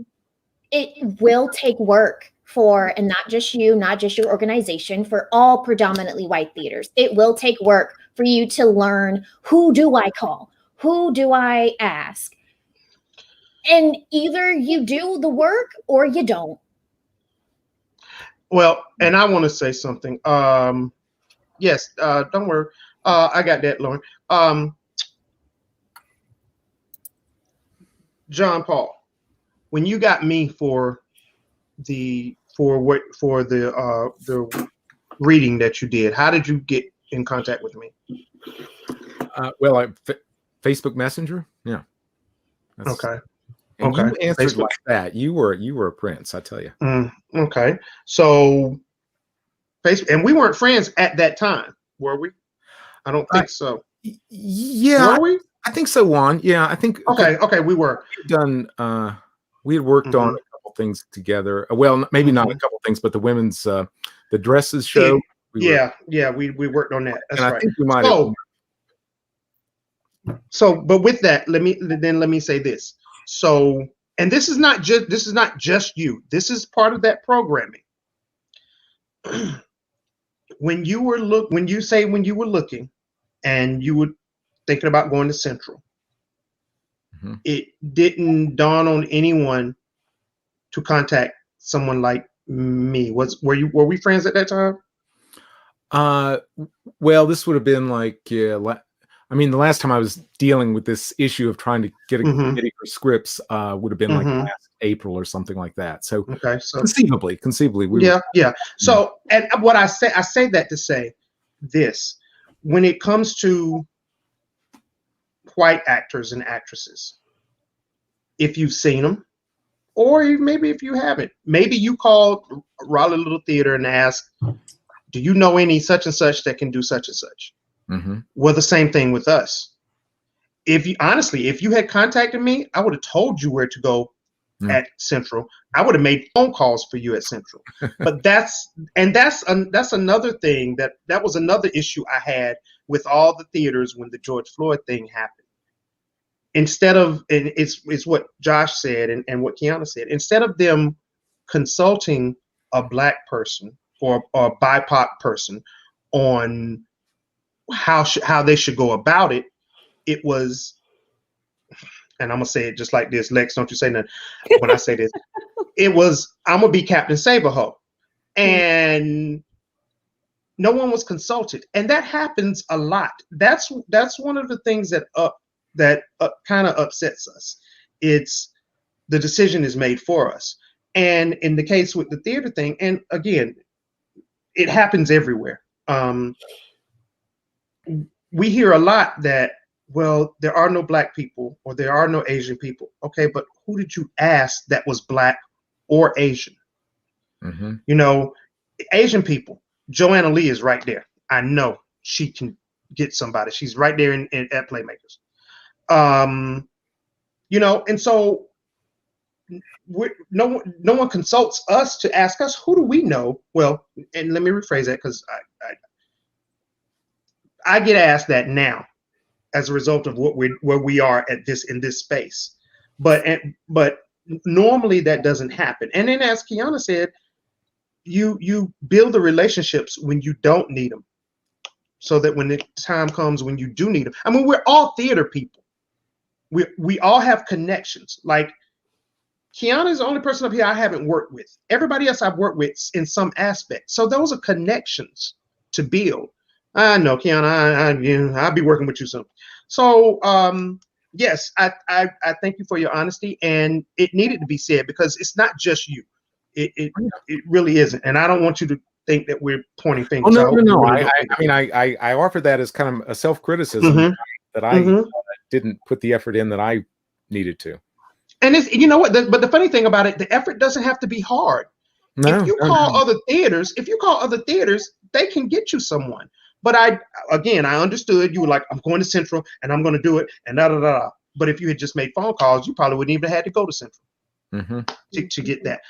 it will take work for, and not just you, not just your organization, for all predominantly white theaters. It will take work for you to learn, who do I call? Who do I ask? And either you do the work or you don't. Well, and I want to say something. Yes, don't worry. I got that, Lauren. John Paul, when you got me for the reading that you did, how did you get in contact with me? Facebook Messenger. Yeah. Okay. And okay. You answered Facebook. like that. You were a prince, I tell you. Okay. So Facebook, and we weren't friends at that time, were we? I don't think so. Yeah. Were we? I think so, Juan. Yeah, I think. Okay. We were. We had worked on a couple things together. Well, maybe not a couple things, but the women's the dresses show. We worked on that. That's and I right. think we might have. So, but with that, let me say this. So, and this is not just you. This is part of that programming. When you were looking, and you were thinking about going to Central, it didn't dawn on anyone to contact someone like me. Were we friends at that time? Well, this would have been like, I mean, the last time I was dealing with this issue of trying to get a committee for scripts would have been like last April or something like that. So, conceivably, So, and what I say that to say this: when it comes to white actors and actresses, if you've seen them, or maybe if you haven't, maybe you called Raleigh Little Theater and asked, "Do you know any such and such that can do such and such?" Well, the same thing with us. If you had contacted me, I would have told you where to go at Central. I would have made phone calls for you at Central. But that's another thing that was another issue I had with all the theaters when the George Floyd thing happened. Instead of, and it's what Josh said and what Kiana said, instead of them consulting a Black person or a BIPOC person on how they should go about it, it was, and I'm gonna say it just like this, Lex, don't you say nothing when I say this. It was, I'm gonna be Captain Saberho, and no one was consulted, and that happens a lot. That's one of the things that kind of upsets us. It's the decision is made for us, and in the case with the theater thing, and again, it happens everywhere. We hear a lot that, well, there are no Black people or there are no Asian people. Okay, but who did you ask that was Black or Asian? You know, Asian people, Joanna Lee is right there. I know she can get somebody. She's right there at Playmakers. You know, and so no one consults us to ask us, who do we know? Well, and let me rephrase that, because I get asked that now as a result of where we are in this space, but normally that doesn't happen. And then, as Kiana said, you build the relationships when you don't need them, so that when the time comes when you do need them. I mean, we're all theater people. We all have connections. Like, Kiana is the only person up here I haven't worked with. Everybody else I've worked with in some aspect. So those are connections to build. I know, Kiana, I'll be working with you soon. So, yes, I thank you for your honesty, and it needed to be said, because it's not just you. It really isn't, and I don't want you to think that we're pointing fingers. Oh, no. I offered that as kind of a self-criticism that I didn't put the effort in that I needed to. And it's, you know what? But the funny thing about it, the effort doesn't have to be hard. If you call other theaters, they can get you someone. But I understood you were like, I'm going to Central and I'm going to do it and da da da. But if you had just made phone calls, you probably wouldn't even have had to go to Central to get that.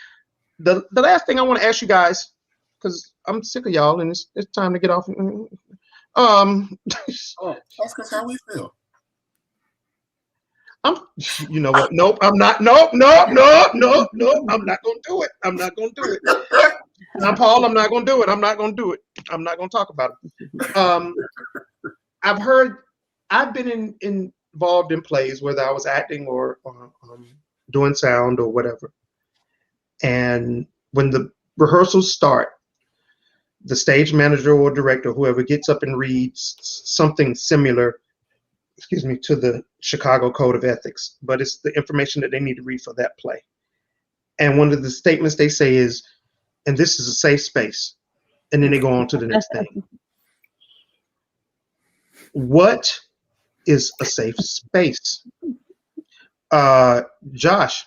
The last thing I want to ask you guys, because I'm sick of y'all and it's time to get off. That's because how we feel. You know what? Nope, I'm not. Nope. I'm not gonna do it. I'm not gonna do it. Now, Paul, I'm not gonna do it. I'm not gonna do it. I'm not gonna talk about it. I've been involved in plays, whether I was acting or doing sound or whatever. And when the rehearsals start, the stage manager or director, whoever, gets up and reads something similar, to the Chicago Code of Ethics, but it's the information that they need to read for that play. And one of the statements they say is, and this is a safe space. And then they go on to the next thing. What is a safe space? Josh.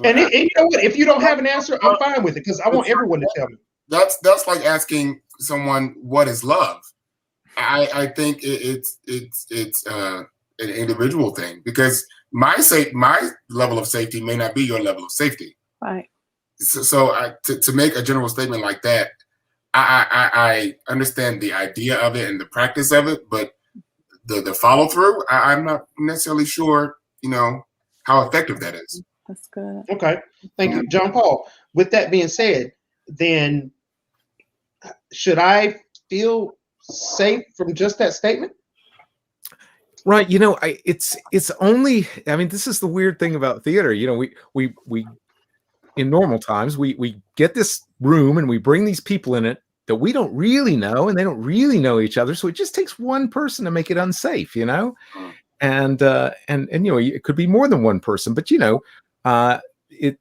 And you know what? If you don't have an answer, I'm fine with it, because I want everyone to tell me. That's like asking someone, what is love? I think it's an individual thing, because my level of safety may not be your level of safety. Right. So to make a general statement like that, I understand the idea of it and the practice of it, but the follow through, I'm not necessarily sure, how effective that is. That's good. Okay, thank you, John Paul. With that being said, then should I feel safe from just that statement? Right. It's only, I mean, this is the weird thing about theater. We in normal times, we get this room and we bring these people in it that we don't really know, and they don't really know each other. So it just takes one person to make it unsafe, and it could be more than one person, but it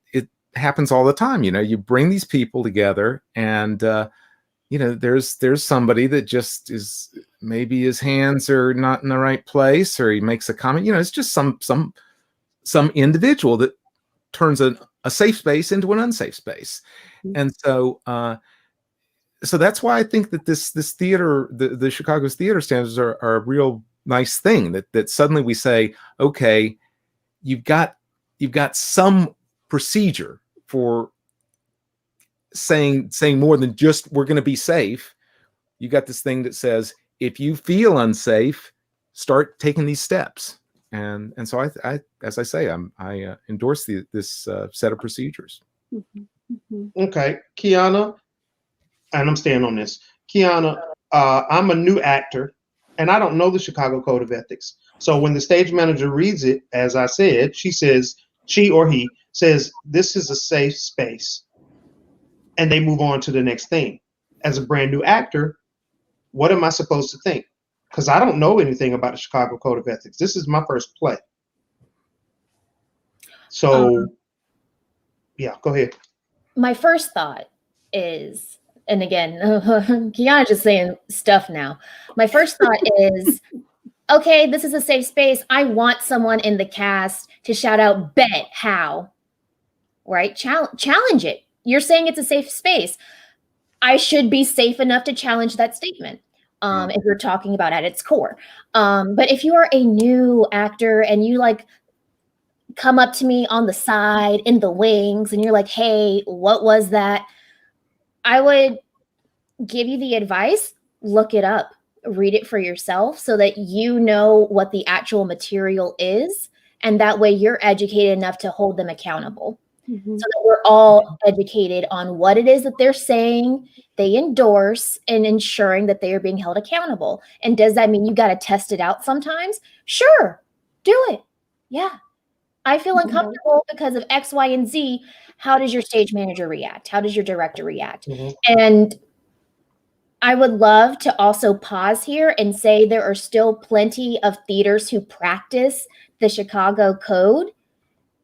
happens all the time. You bring these people together, and there's somebody that just is, maybe his hands are not in the right place, or he makes a comment. It's just some individual that turns a safe space into an unsafe space. And so that's why I think that this theater, the Chicago's theater standards are a real nice thing, that suddenly we say, okay, you've got some procedure for saying more than just, we're going to be safe. You got this thing that says, if you feel unsafe, start taking these steps. And so I as I say, I endorse this set of procedures. Okay, Kiana, and I'm staying on this. Kiana, I'm a new actor, and I don't know the Chicago Code of Ethics. So when the stage manager reads it, as I said, she or he says, this is a safe space, and they move on to the next thing. As a brand new actor, what am I supposed to think? Because I don't know anything about the Chicago Code of Ethics. This is my first play. So, yeah, go ahead. My first thought is, and again, Kiana just saying stuff now. My first thought is, okay, this is a safe space. I want someone in the cast to shout out, bet how, right? Challenge it. You're saying it's a safe space. I should be safe enough to challenge that statement. If you're talking about at its core. But if you are a new actor and you come up to me on the side in the wings and you're like, hey, what was that? I would give you the advice, look it up, read it for yourself so that you know what the actual material is. And that way you're educated enough to hold them accountable. So that we're all educated on what it is that they're saying, they endorse, and ensuring that they are being held accountable. And does that mean you got to test it out sometimes? Sure, do it. Yeah. I feel uncomfortable because of X, Y, and Z. How does your stage manager react? How does your director react? And I would love to also pause here and say there are still plenty of theaters who practice the Chicago Code,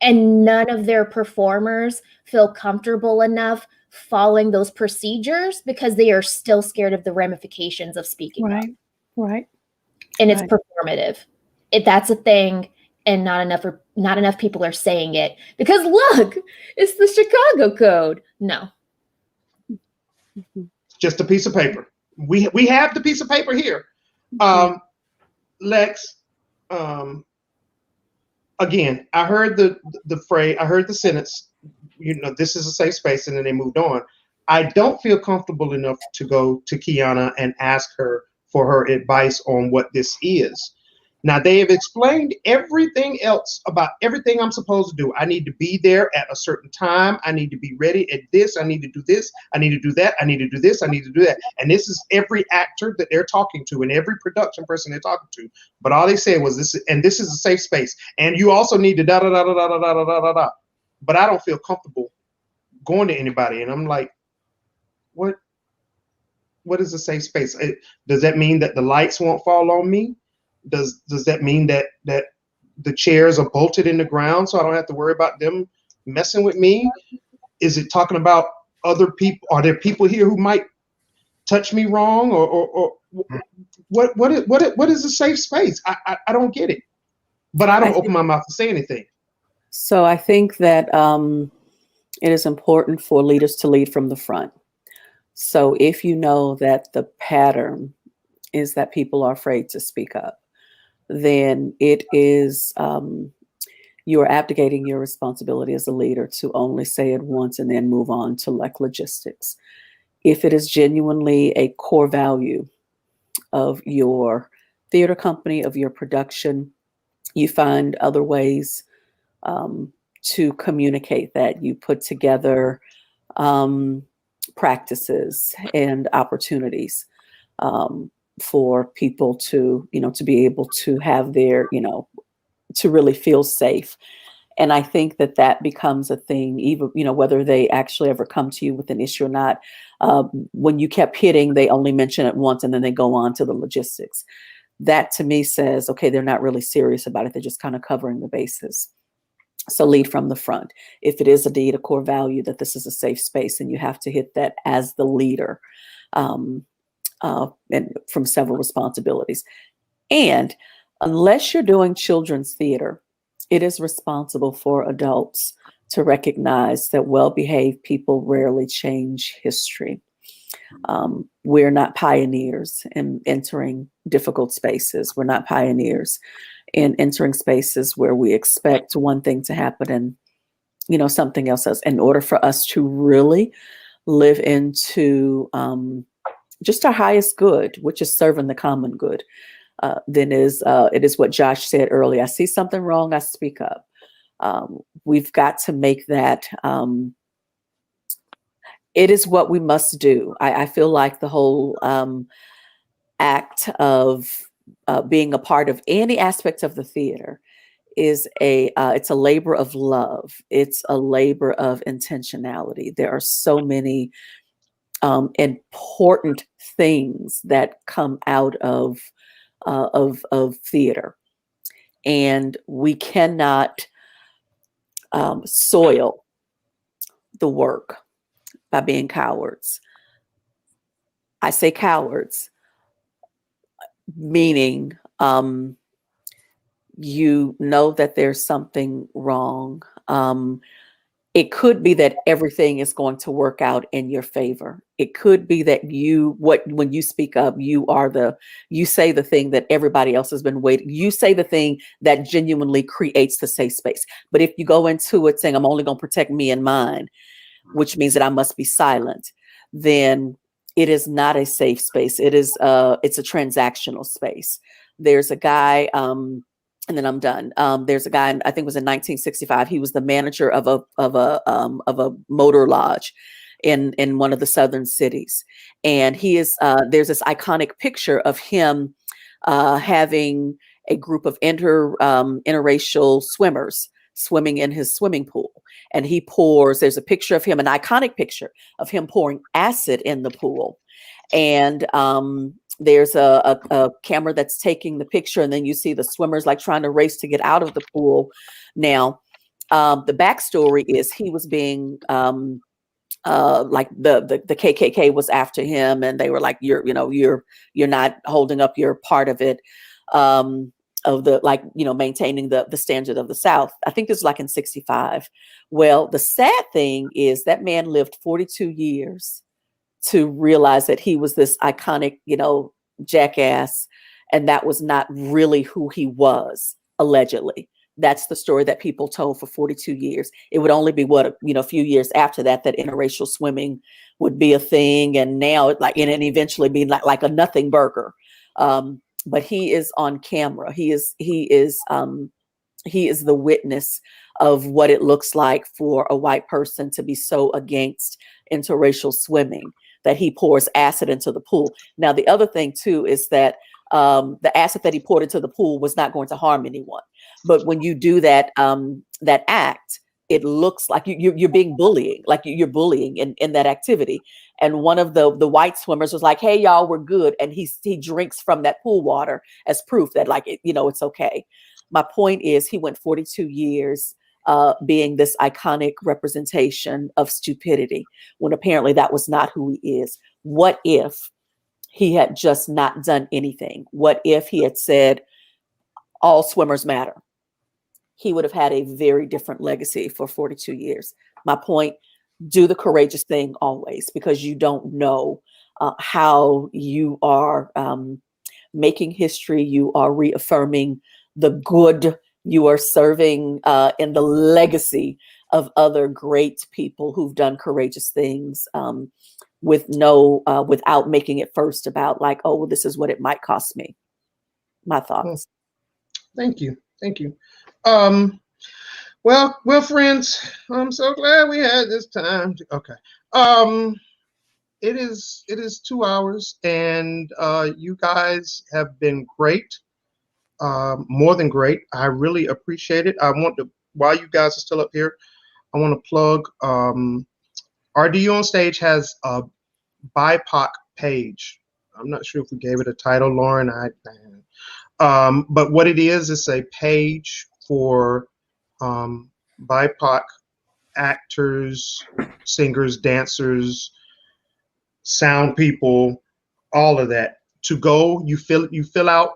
and none of their performers feel comfortable enough following those procedures because they are still scared of the ramifications of speaking up. Right. And it's performative. That's a thing, and not enough people are saying it because look, it's the Chicago Code. No. Just a piece of paper. We have the piece of paper here. Lex, again, I heard the phrase, I heard the sentence, this is a safe space, and then they moved on. I don't feel comfortable enough to go to Kiana and ask her for her advice on what this is. Now, they have explained everything else about everything I'm supposed to do. I need to be there at a certain time. I need to be ready at this. I need to do this. I need to do that. I need to do this. I need to do that. And this is every actor that they're talking to and every production person they're talking to. But all they said was this, and this is a safe space. And you also need to da da da da da da da da da da. But I don't feel comfortable going to anybody. And I'm like, what is a safe space? Does that mean that the lights won't fall on me? Does that mean that the chairs are bolted in the ground so I don't have to worry about them messing with me? Is it talking about other people? Are there people here who might touch me wrong, or what is a safe space? I don't get it, but I don't open my mouth to say anything. So I think that it is important for leaders to lead from the front. So if you know that the pattern is that people are afraid to speak up, then it is you are abdicating your responsibility as a leader to only say it once and then move on to like logistics. If it is genuinely a core value of your theater company, of your production, you find other ways to communicate that. You put together practices and opportunities for people to, to be able to have their, to really feel safe. And I think that that becomes a thing, even, whether they actually ever come to you with an issue or not. When you kept hitting, they only mention it once and then they go on to the logistics. That to me says, okay, they're not really serious about it. They're just kind of covering the bases. So lead from the front. If it is indeed a core value that this is a safe space, and you have to hit that as the leader, and from several responsibilities. And unless you're doing children's theater, it is responsible for adults to recognize that well-behaved people rarely change history. We're not pioneers in entering difficult spaces. We're not pioneers in entering spaces where we expect one thing to happen and, something else. In order for us to really live into just our highest good, which is serving the common good, then it is what Josh said earlier. I see something wrong, I speak up. We've got to make that, it is what we must do. I feel like the whole act of being a part of any aspect of the theater is it's a labor of love. It's a labor of intentionality. There are so many important things that come out of theater, and we cannot soil the work by being cowards. I say cowards, meaning you know that there's something wrong. It could be that everything is going to work out in your favor. It could be that when you speak up, you say the thing that everybody else has been waiting. You say the thing that genuinely creates the safe space. But if you go into it saying, I'm only going to protect me and mine, which means that I must be silent, then it is not a safe space. It's a transactional space. There's a guy, and then I'm done. There's a guy, I think it was in 1965. He was the manager of a motor lodge in one of the southern cities, and he is. There's this iconic picture of him having a group of interracial swimmers swimming in his swimming pool, and he pours. There's a picture of him, an iconic picture of him pouring acid in the pool, and there's a camera that's taking the picture, and then you see the swimmers like trying to race to get out of the pool. Now, the backstory is he was being like the KKK was after him, and they were like, you're not holding up your part of it, of the maintaining the standard of the South. I think this was like in 65. Well, the sad thing is that man lived 42 years to realize that he was this iconic, jackass, and that was not really who he was, allegedly. That's the story that people told for 42 years. It would only be a few years after that interracial swimming would be a thing, and now and eventually be like a nothing burger. But he is on camera. He is the witness of what it looks like for a white person to be so against interracial swimming that he pours acid into the pool. Now, the other thing too is that the acid that he poured into the pool was not going to harm anyone. But when you do that act, it looks like you're being bullying, like you're bullying in that activity. And one of the white swimmers was like, "Hey, y'all, we're good," and he drinks from that pool water as proof that it's okay. My point is, he went 42 years being this iconic representation of stupidity, when apparently that was not who he is. What if he had just not done anything? What if he had said, all swimmers matter? He would have had a very different legacy for 42 years. My point, do the courageous thing always, because you don't know how you are making history. You are reaffirming the good. You are serving in the legacy of other great people who've done courageous things without making it first about like, oh, well, this is what it might cost me. My thoughts. Thank you. Thank you. Well, friends, I'm so glad we had this time. Okay. It is 2 hours, and you guys have been great. More than great. I really appreciate it. I want to, while you guys are still up here, I want to plug RDU on Stage has a BIPOC page. I'm not sure if we gave it a title, Lauren. But what it is a page for BIPOC actors, singers, dancers, sound people, all of that. To go, you fill out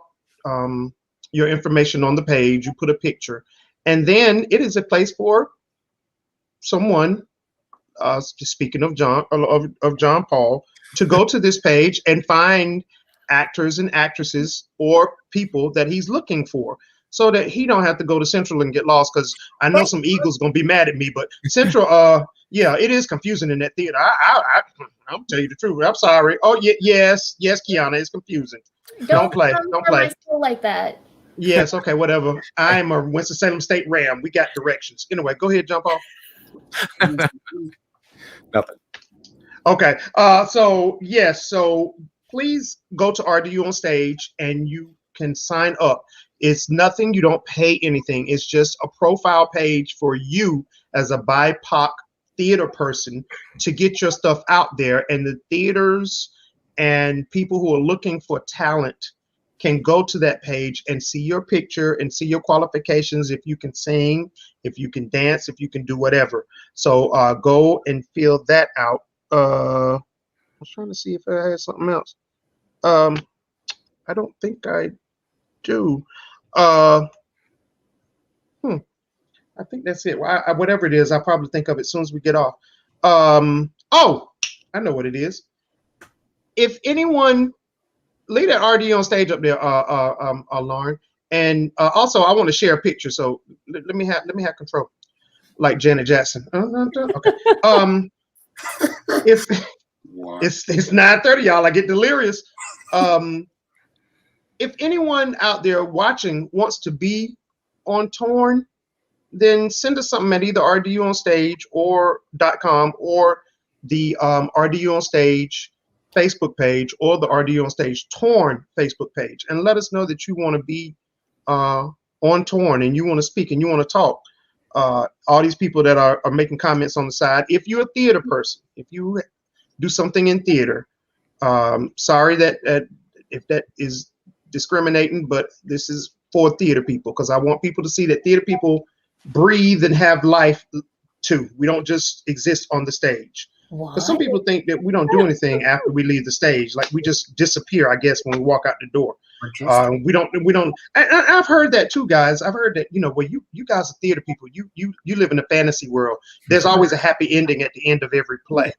your information on the page, you put a picture, and then it is a place for someone, speaking of John Paul, to go to this page and find actors and actresses or people that he's looking for, so that he don't have to go to Central and get lost. Because I know some Eagles gonna be mad at me, but Central, yeah, it is confusing in that theater. I'll tell you the truth. I'm sorry. Oh yes, Kiana, it's confusing. Don't play. Like that. Yes, okay, whatever. I'm a Winston-Salem State Ram. We got directions. Anyway, go ahead, jump off. Nothing. Okay. So yes. So please go to RDU on Stage, and you can sign up. It's nothing. You don't pay anything. It's just a profile page for you as a BIPOC theater person to get your stuff out there. And the theaters and people who are looking for talent can go to that page and see your picture and see your qualifications, if you can sing, if you can dance, if you can do whatever. So go and fill that out. I was trying to see if I had something else. I don't think I do. I think that's it. Whatever it is, I'll probably think of it as soon as we get off. Oh, I know what it is. If anyone, leave that RD on stage up there, Lauren. And also, I want to share a picture. So let me have control, like Janet Jackson. Okay. It's 9:30, y'all. I get delirious. If anyone out there watching wants to be on Torn, then send us something at either RDUonstage or .com or the RDU on Stage Facebook page or the RDU on Stage Torn Facebook page, and let us know that you want to be on Torn and you want to speak and you want to talk. All these people that are making comments on the side. If you're a theater person, if you do something in theater, sorry that if that is discriminating, but this is for theater people, because I want people to see that theater people breathe and have life too. We don't just exist on the stage. Because some people think that we don't do anything after we leave the stage, like we just disappear, I guess, when we walk out the door. We don't. I've heard that too, guys. I've heard that, well, you guys are theater people. You live in a fantasy world. There's always a happy ending at the end of every play.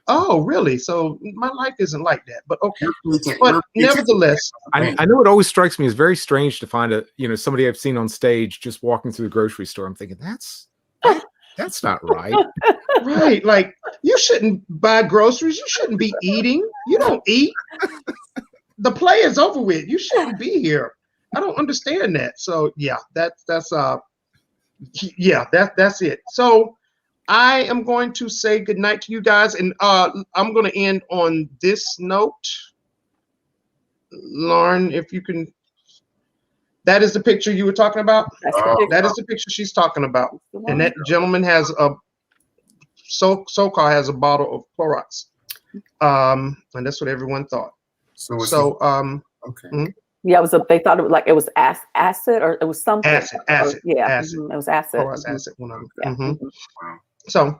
Oh, really? So my life isn't like that, but okay. But nevertheless, I know it always strikes me as very strange to find somebody I've seen on stage just walking through the grocery store. I'm thinking that's not right. Right. Like, you shouldn't buy groceries. You shouldn't be eating. You don't eat. The play is over with. You shouldn't be here. I don't understand that. So yeah, that's it. So I am going to say goodnight to you guys, and I'm going to end on this note. Lauren, if you can, that is the picture you were talking about? That is the picture she's talking about. And that gentleman has SoCal has a bottle of Clorox. And that's what everyone thought. Okay. Yeah, they thought it was acid, or it was something. Acid. Acid. It was acid. Clorox acid, one of them. So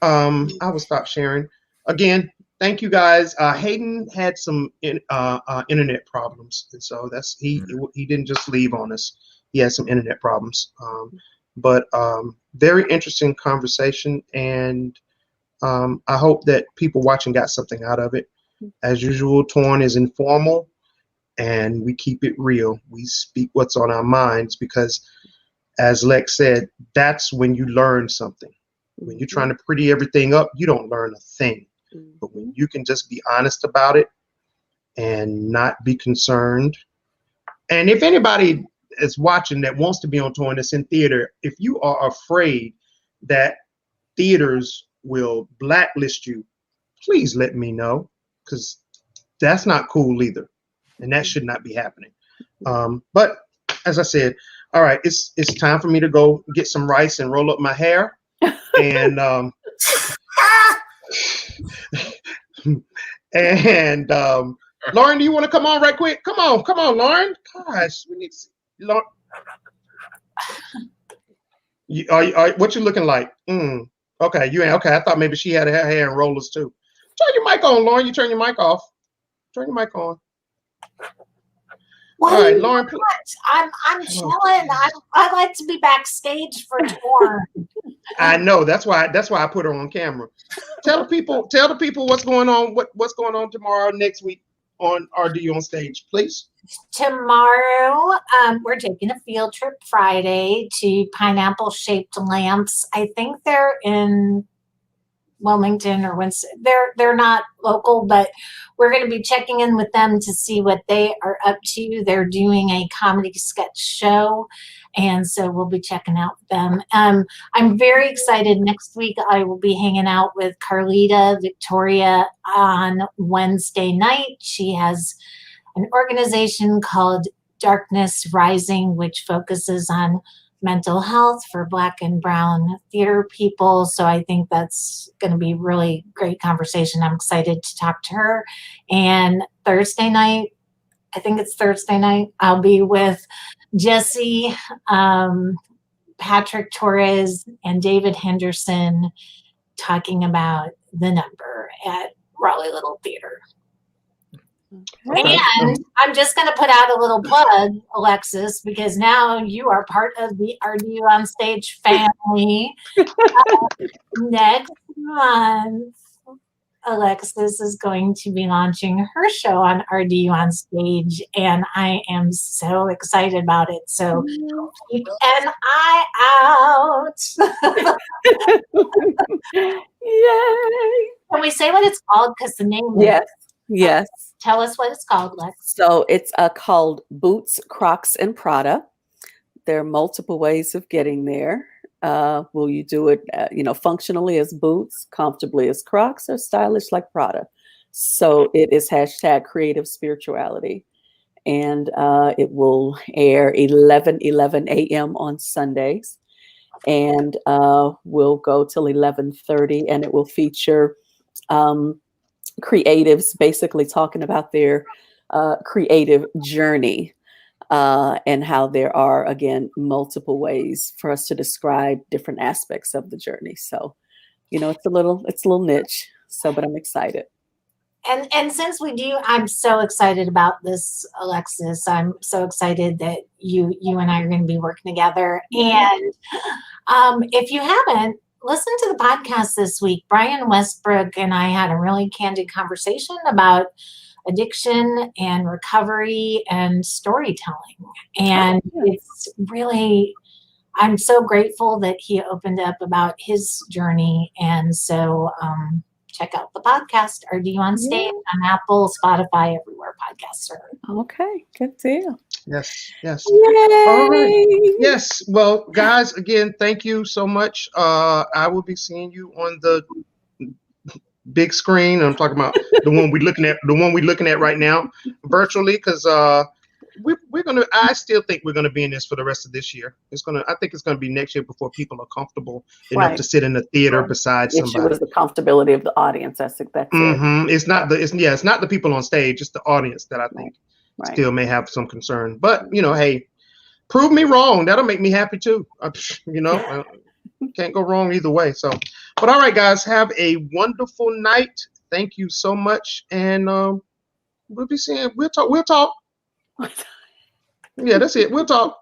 I will stop sharing. Again, thank you guys. Hayden had some internet problems, and so he didn't just leave on us. He had some internet problems. But very interesting conversation, and I hope that people watching got something out of it. As usual, Torn is informal. and we keep it real. We speak what's on our minds because, as Lex said, that's when you learn something. When you're trying to pretty everything up, you don't learn a thing. But when you can just be honest about it and not be concerned. And if anybody is watching that wants to be on tour and it's in theater, if you are afraid that theaters will blacklist you, please let me know, because that's not cool either. And that should not be happening. But as I said, all right, it's time for me to go get some rice and roll up my hair. And Lauren, do you want to come on right quick? Come on, Lauren. Gosh, we need to see. Lauren. What you looking like? Okay, you ain't okay. I thought maybe she had her hair in rollers too. Turn your mic on, Lauren. You turn your mic off. Turn your mic on. Well, all right, Lauren. I'm chilling. I like to be backstage for tour. I know. That's why I put her on camera. Tell the people what's going on. What's going on tomorrow, next week on RDU on Stage, please. Tomorrow, we're taking a field trip Friday to Pineapple Shaped Lamps. I think they're in Wilmington or Winston. They're not local, but we're going to be checking in with them to see what they are up to. They're doing a comedy sketch show, and so we'll be checking out with them. I'm very excited. Next week I will be hanging out with Carlita Victoria on Wednesday night. She has an organization called Darkness Rising, which focuses on mental health for Black and Brown theater people. So I think that's going to be really great conversation. I'm excited to talk to her. And Thursday night, I think it's Thursday night, I'll be with Jesse, Patrick Torres, and David Henderson talking about The Number at Raleigh Little Theater. And I'm just going to put out a little plug, Alexis, because now you are part of the RDU on Stage family. Next month, Alexis is going to be launching her show on RDU on Stage, and I am so excited about it. So keep an eye out. Yay! Can we say what it's called? Because the name. Yes. Tell us what it's called, Lex. So it's called Boots, Crocs, and Prada. There are multiple ways of getting there. Will you do it, functionally as boots, comfortably as Crocs, or stylish like Prada? So it is #creative spirituality. And it will air 11 a.m. on Sundays. And will go till 11:30, and it will feature creatives basically talking about their creative journey and how there are, again, multiple ways for us to describe different aspects of the journey. So, it's a little niche. So, but I'm excited. And since we do, I'm so excited about this, Alexis. I'm so excited that you and I are going to be working together. And if you haven't, listen to the podcast this week. Brian Westbrook and I had a really candid conversation about addiction and recovery and storytelling. And it's really, I'm so grateful that he opened up about his journey. And so check out the podcast, RDU on Stage, on Apple, Spotify, everywhere podcasts are. Okay, good deal. Yes. Yay! All right. Yes. Well, guys, again, thank you so much. I will be seeing you on the big screen. I'm talking about the one we're looking at right now, virtually, because we're gonna. I still think we're gonna be in this for the rest of this year. I think it's gonna be next year before people are comfortable enough to sit in the theater beside somebody. Issue is the comfortability of the audience. That's it. It's not the people on stage. It's the audience that I think still may have some concern. But hey, prove me wrong. That'll make me happy too. Can't go wrong either way. So, but all right, guys, have a wonderful night. Thank you so much, and we'll be seeing. We'll talk. Yeah, that's it. We'll talk.